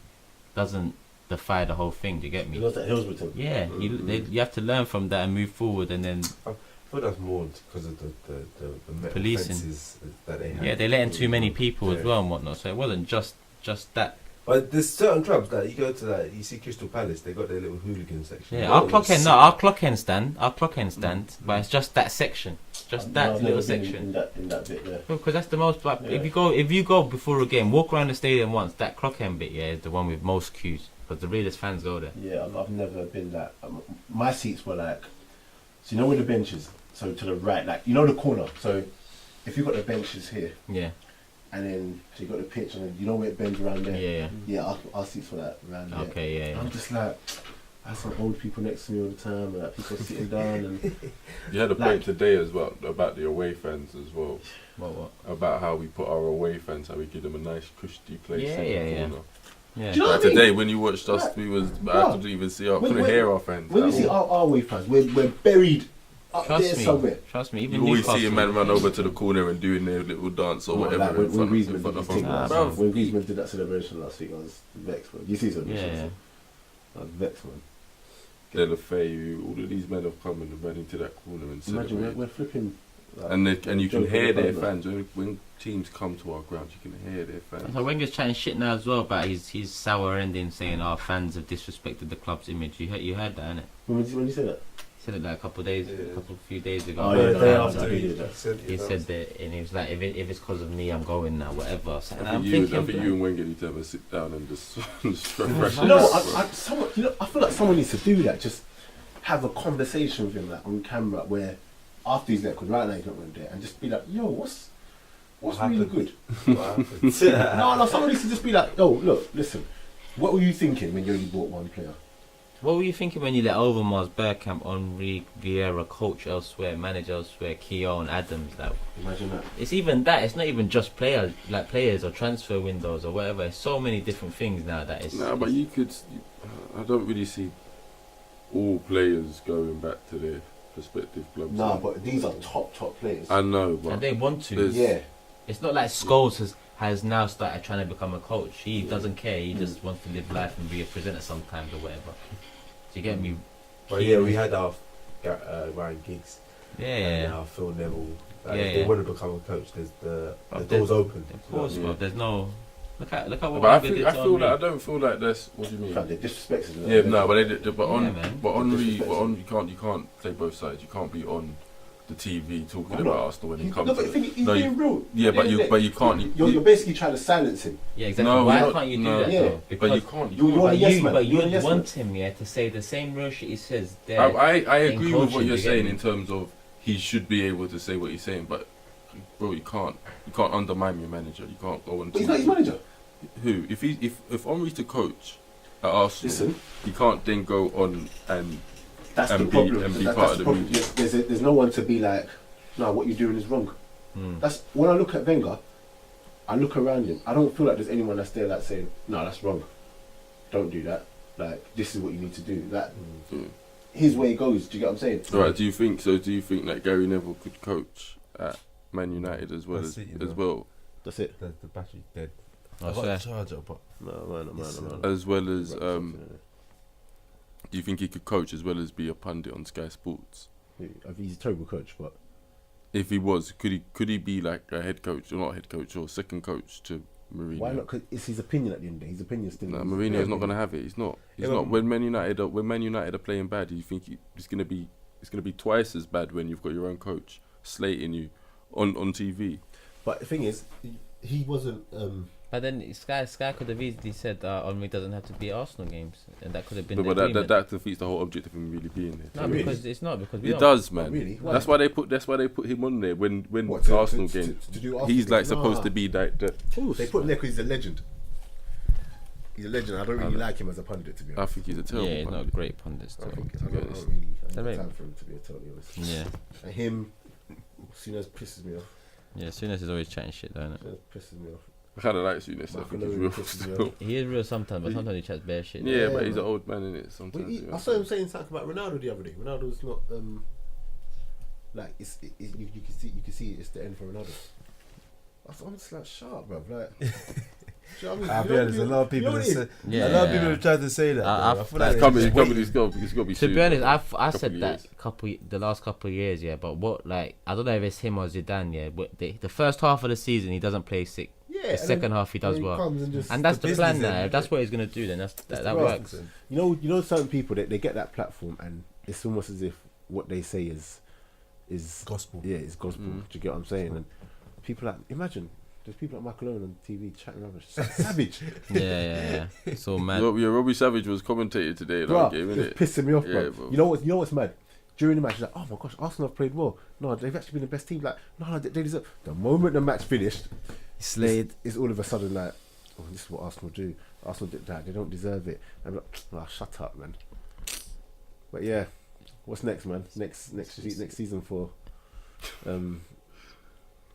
doesn't defy the whole thing. Do you get me? You know that Hillsborough. Yeah, you have to learn from that and move forward, and then I thought that's more because of the metal Policing. fences that they have. yeah, they let in too many people as well and whatnot. So it wasn't just that. But there's certain clubs that you go to, like you see Crystal Palace, they got their little hooligan section. Yeah, our clock end stand, but it's just that section, just that little section. In that bit there. Because that's the most. Like, if you go before a game, walk around the stadium once. That clock end bit, is the one with most queues because the realest fans go there. Yeah, I've never been that. My seats were like, so you know where the bench is. So to the right, like you know the corner. So if you got the benches here, Yeah, and then so you got the pitch, and then you know where it bends around there. yeah. Yeah, our seats were that around there. Okay, yeah. I'm just like, I have some old people next to me all the time, and like people sitting down, and You had a point today as well about the away fans as well. What? About how we put our away fans, how we give them a nice cushy place in the corner. Yeah. Do you know Like what I mean? today when you watched us, Right. I couldn't even see our, couldn't hear our fans. When at you see all. our away fans, we're buried up there somewhere. Trust me. You Even always Newcastle. see a man run over to the corner and doing their little dance or Like whatever in when front Griezmann of did his the thing front. last Bruv. when Griezmann did that celebration last week, I was vexed, man. You see something? Yeah. I was vexed, man. Delafeu, all of these men have come and ran into that corner and Imagine celebrated. we're flipping. Like, And you can jumping hear the their band, man. fans when teams come to our ground. You can hear their fans. So Wenger's chatting shit now as well about his sour ending, saying our fans have disrespected the club's image. You heard that, innit? When you say that? He said it like a few days ago. Oh, yeah, the day day after after he did that. He said that, and he was like, if it's because of me, I'm going now, whatever. So, I think you and Wenger need to have a sit down and just refresh. You know, I feel like someone needs to do that. Just have a conversation with him, like on camera, where after he's there, because right now he's not really there, and just be like, "Yo, what's really happened? good?" What happened? No, someone needs to just be like, "Yo, look, listen, what were you thinking when you only bought one player?" What were you thinking when you let Overmars, Bergkamp, Henri, Vieira coach elsewhere, manage elsewhere, Keown, Adams? Like, Imagine that. it's even that. It's not even just players or transfer windows or whatever. It's so many different things now that it's. No, but you could. I don't really see all players going back to their prospective clubs. Nah, but these are top players. I know, but and they want to. there's- Yeah. It's not like Scholes has now started trying to become a coach. He doesn't care. He just wants to live life and be a presenter sometimes or whatever. Do you get me? But yeah, we had our Ryan Giggs and Yeah. our Phil Neville. Yeah, if they yeah. want to become a coach, there's the But door's open. Of course, Yeah. bro. There's no. Look at what But I Wenger did feel to I Henry. don't feel like that's what do you mean? They disrespected Yeah, no, but Yeah, man. you can't play both sides. You can't be on the TV talking Why about not? Arsenal when it No, comes but to the thing, he's no, being real. yeah, but you can't. You're basically trying to silence him. Yeah, exactly. No, Why not- can't you do no. that Yeah, though? but you can't. You're But a yes man. you You're a yes want man. him, to say the same real shit he says there. I in agree with what coaching, you're you get saying me? in terms of he should be able to say what he's saying, but bro, you can't undermine your manager. You can't go on. But he's not his manager. Who? If Henry's the coach at Arsenal, Listen. he can't then go on and That's the and problem. be That's part the of the problem. media. There's no one to be like, no, what you're doing is wrong. That's when I look at Wenger, I look around him. I don't feel like there's anyone that's there like saying, no, that's wrong. Don't do that. Like, this is what you need to do. Like, his way goes. Do you get what I'm saying? Right? Do you think that Gary Neville could coach at Man United as well That's it, you as know. well That's it. The battery's dead. Oh, I got fair. a charger, but No. as well as do you think he could coach as well as be a pundit on Sky Sports? He's a terrible coach, but If he was, could he be like a head coach or not head coach or second coach to Mourinho? why not? Because it's his opinion at the end of the day. His opinion still. No, Mourinho's not going to have it. He's not. He's Yeah, not. but- When Man United are playing bad, do you think it's going to be twice as bad when you've got your own coach slating you on TV? But the thing is, he wasn't. But then Sky could have easily said Henry doesn't have to be at Arsenal games, and that could have been the But agreement. that defeats the whole object of him really being there. No, Really? because it's not because we It don't. does, man. Really? Why? That's why they put him on there when What, to- Arsenal to- game. to do Arsenal He's like games? supposed Nah. to be like the. They put him there because he's a legend. He's a legend. I don't really like him as a pundit, to be I honest. think he's a terrible. Yeah, he's not a pundit. great pundit. I Still. think to I be don't honest. really have Tell the him. time for him, to be totally honest. Yeah, And him, Souness pisses me off. yeah. Souness is always chatting shit, though, innit? Souness pisses me off. I kind of like Souness. I think he's Marco real pisses me still. off. He is real sometimes, but sometimes he chats bare shit. Yeah, Yeah, but he's man. an old man in it But sometimes. you know. I saw him saying something about Ronaldo the other day. Ronaldo's not like you can see it's the end for Ronaldo. I'm just like, shut up, bruv. Like, do you know what I mean? I'll You be know- honest, a you- lot of you know people what have it said, is? Yeah, a lot of yeah. people have tried to say that. I- though. I- I feel that's like Coming, it's he's got to be. To sued be honest, for a I couple said of that years. the last couple of years, yeah. But what, like, I don't know if it's him or Zidane, yeah. But the first half of the season, he doesn't play sick. Yeah, The and second then- half, he does and well. comes and And that's the the plan business now. end, If that's yeah. what he's gonna do, then that the works. You know, certain people that they get that platform and it's almost as if what they say is gospel. Yeah, it's gospel. Do you get what I'm saying? And people like, imagine there's people like Michael Owen on TV chatting rubbish. Savage. Yeah. So man, Yeah, Robbie Savage was commentated today in Bro, our game, it's innit? pissing me off, Yeah, bro. bro. You know what's mad? During the match, he's like, oh my gosh, Arsenal have played well. No, they've actually been the best team. Like, no, they deserve. The moment the match finished, Slade. it's all of a sudden like, oh, this is what Arsenal do. Arsenal did that. They don't deserve it. I'm like, oh, shut up, man. But yeah, what's next, man? Next season for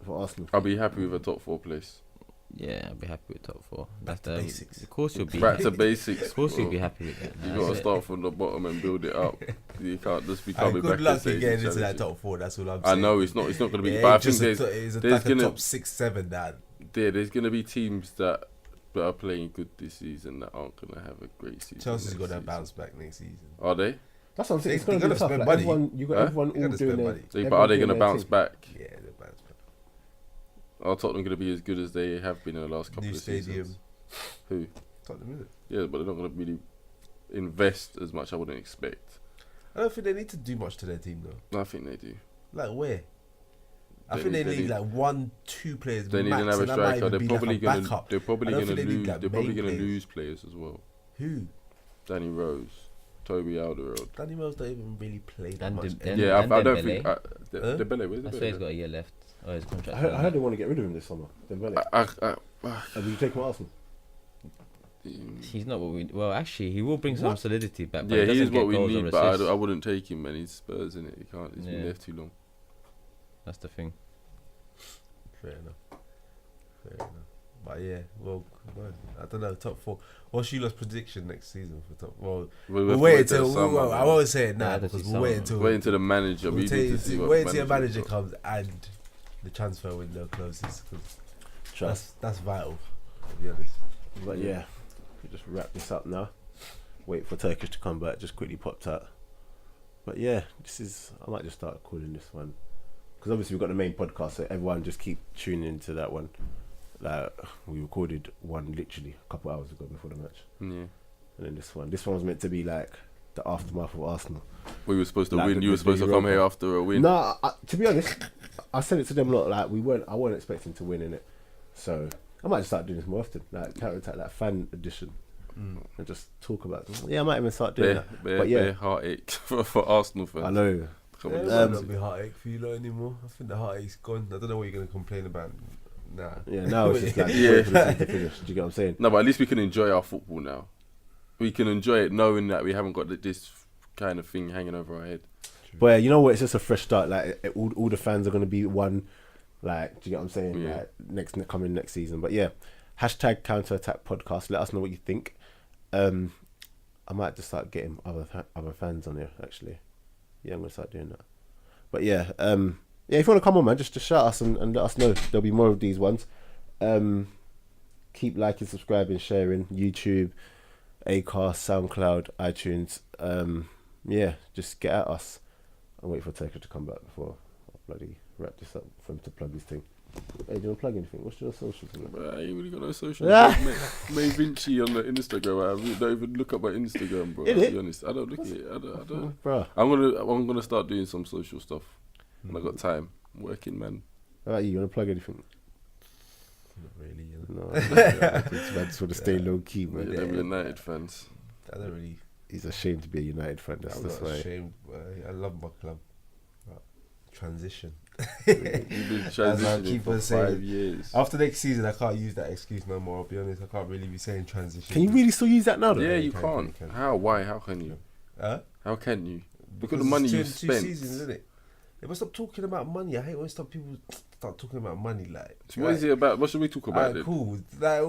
Arsenal. I'll be happy with a top 4 place. Yeah, I'll be happy with top 4. Back to basics. Of course you'll be. Back to basics. Of course you'll bro. be happy with that. You Nah, got to that's it. start from the bottom and build it up. You can't just be Hey, coming back good luck and saying in getting into that challenge it. top 4. That's all I'm I saying. know it's not going to be. Yeah, but I just think there's like a gonna top 6, 7. That there's going to be teams that are playing good this season that aren't going to have a great season. Chelsea's next got to season. bounce back next season. Are they? That's what I'm saying. It's They going to be gotta tough. spend Like, money. everyone, you got Huh? everyone They all gotta doing spend their. money. But are they everyone going to doing their bounce thing. back? Yeah, they'll bounce back. Are Tottenham going to be as good as they have been in the last couple New of stadium. seasons? Who? Tottenham, isn't it? Yeah, but they're not going to really invest as much. I wouldn't expect. I don't think they need to do much to their team though. I think they do. Like where? I They think they need- need like 1, 2 players. They need max, an average and that might striker. even They're be probably like a going to. backup. They're probably I don't going to think they need, lose. like, They're probably main going to players. lose players as well. Who? Danny Rose, Toby Alderweireld. Danny Rose don't even really play that And much. Dem- anymore. Yeah, and I don't Dembele. think. Huh? Dembele, where's That's why he's Dembele? got a year left. Oh, his contract. I heard they want to get rid of him this summer. Dembele. Have you taken Arsenal? He's not what we. Well, actually, he will bring some What? solidity back. But Yeah, he he doesn't is get what we goals or need, but assists. I wouldn't take him, man. He's Spurs, innit? He can't. He's been Yeah. there too long. That's the thing. Fair enough. But yeah, well, I don't know. Top 4. What's Sheila's prediction next season for top? Well, we'll wait until. summer, I man. won't say it Nah, now I don't because see we'll wait summer. until. Wait until the manager. We'll We need to see what wait until your the manager got. comes and the transfer window closes. 'Cause Trust. that's vital. To be honest. But yeah, we just wrap this up now. Wait for Turkish to come back. Just quickly popped out. But yeah, I might just start calling this one because obviously we've got the main podcast, so everyone just keep tuning into that one. Like we recorded one literally a couple hours ago before the match, Yeah. and then this one was meant to be like the aftermath of Arsenal. We were supposed to Like win. You were supposed to Europa. come here after a win. No, to be honest, I said it to them a lot. Like I weren't expecting to win in it, so I might just start doing this more often, like counter attack, like fan edition, and just talk about it. Yeah, I might even start doing that. But yeah, heartache for Arsenal fans. I know. It might not be heartache for you lot anymore. I think the heartache's gone. I don't know what you're going to complain about. Nah. Yeah, now it's just like Yeah. for the season to finish. Do you get what I'm saying? No, but at least we can enjoy our football now. We can enjoy it knowing that we haven't got this kind of thing hanging over our head. But yeah, you know what? It's just a fresh start. Like all the fans are going to be one. Like, do you get what I'm saying? Yeah. Like coming next season. But yeah, hashtag Counter Attack Podcast. Let us know what you think. I might just start getting other fans on here. Actually, yeah, I'm gonna start doing that. But yeah, yeah, if you want to come on, man, just shout us and let us know. There'll be more of these ones. Keep liking, subscribing, sharing. YouTube, Acast, Soundcloud, iTunes. Yeah, just get at us. I'll wait for Turkish to come back before I bloody wrap this up for him to plug his thing. Hey, do you want to plug anything? What's your socials? I ain't really got no social. May Vinci on the Instagram. I really don't even look at my Instagram, bro. To be honest, I don't look at it. I don't. Bro. I'm gonna start doing some social stuff when I got time. Working, man. How about you want to plug anything? Not really. No, I just want to stay low key, man. Yeah, them United fans. I don't really. He's ashamed to be a United fan. That's I'm not why. ashamed. I love my club. Transition. You've been transitioning for 5 years. After next season, I can't use that excuse no more. I'll be honest. I can't really be saying transition. Can you really still use that now, though? Yeah, you you can. can't. How? Why? How can you? How can you? Because the money you spent. 2 seasons, isn't it? Yeah, but stop talking about money. I hate when people start talking about money. Like, So what is it about? What should we talk about then? cool. Like,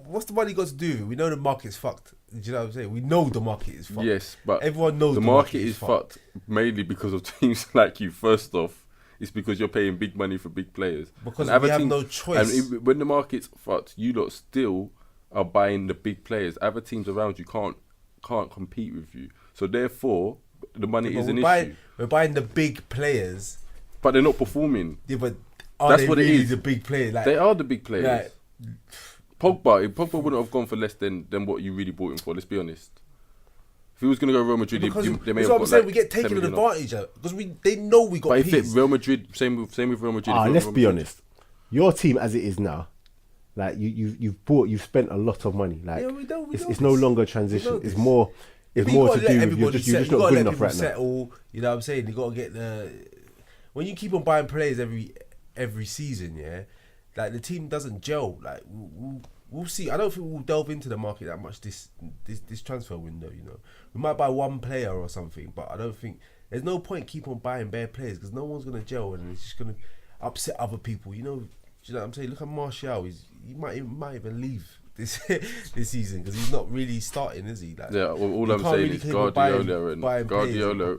what's the money got to do with it? We know the market's fucked. Do you know what I'm saying? We know the market is fucked. Yes, but everyone knows the market is fucked mainly because of teams like you. First off, it's because you're paying big money for big players. Because and we have no choice. And when the market's fucked, you lot still are buying the big players. Other teams around you can't compete with you. So therefore, the money is an issue. We're buying the big players, but they're not performing. Yeah, but are That's they what really it is. the big players? Like, They are the big players. Like, Pogba wouldn't have gone for less than what you really bought him for. Let's be honest. If he was going to go Real Madrid, they may have what I'm got saying. like We get taken 10 million advantage of because they know we got. But if peas. it Real Madrid, same with Real Madrid. Let's be honest. Your team, as it is now, like you've spent a lot of money. Like Yeah, we know it's no longer transition. It's more. It's But you more gotta to let do with everybody you're just not good enough right now. settle. You know what I'm saying? You got to get the. When you keep on buying players every season, yeah, like the team doesn't gel. Like we'll see. I don't think we'll delve into the market that much this transfer window. You know, we might buy one player or something, but I don't think there's no point keep on buying bare players because no one's gonna gel and it's just gonna upset other people. You know what I'm saying? Look at Martial. He might even leave this season because he's not really starting, is he? Like, yeah, well, all I'm saying is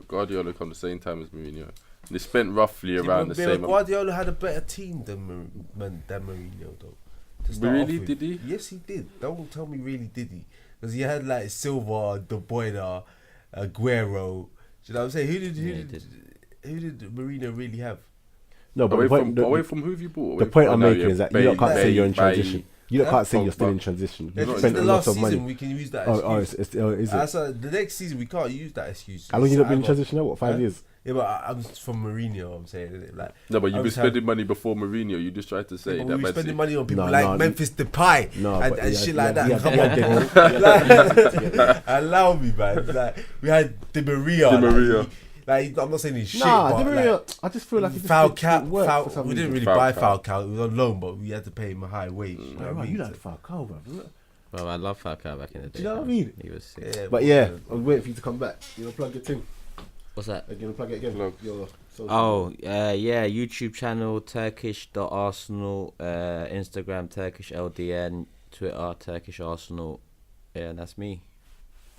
Guardiola come the same time as Mourinho. They spent roughly around the same. Guardiola had a better team than Mourinho, though. Really? Did he? Yes, he did. Don't tell me really did he? Because he had like Silva, De Bruyne, Aguero. Do you know what I'm saying? Who did Mourinho really have? No, but away from who have you bought? The point I'm making is that you can't say you're in transition. You can't say you're still in transition. You spent the a lot last of money. season we can use that excuse. Is it? The next season we can't use that excuse. How long you not been in transition now? What, 5 years? Yeah, but I'm from Mourinho. I'm saying like. No, but you've been spending money before Mourinho. You just tried to say that. We were spending money on people No, Memphis Depay and shit like that. Come on, allow me, man. Like we had Di Maria. Like I'm not saying he's shit. Nah, but like, I just feel like it just didn't work for some we didn't reason. really buy Falcao. It was on loan, but we had to pay him a high wage. You know what I Right, mean? you like Falcao, bro. Well, I love Falcao back in the day. Do you know what I mean? He was sick. Yeah, But yeah, I was waiting for you to come back. You know, plug your thing. What's that? You gonna plug it again? Plug. Your social. Oh, yeah, YouTube channel Turkish.Arsenal, Instagram Turkish LDN, Twitter Turkish Arsenal. Yeah, and that's me.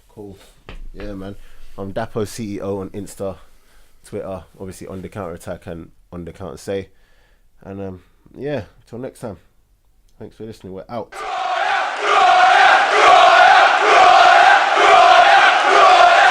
Cool. Yeah, man. I'm Dapo CEO on Insta, Twitter, obviously on the Counter Attack and on the Counter Say. And yeah, till next time. Thanks for listening. We're out.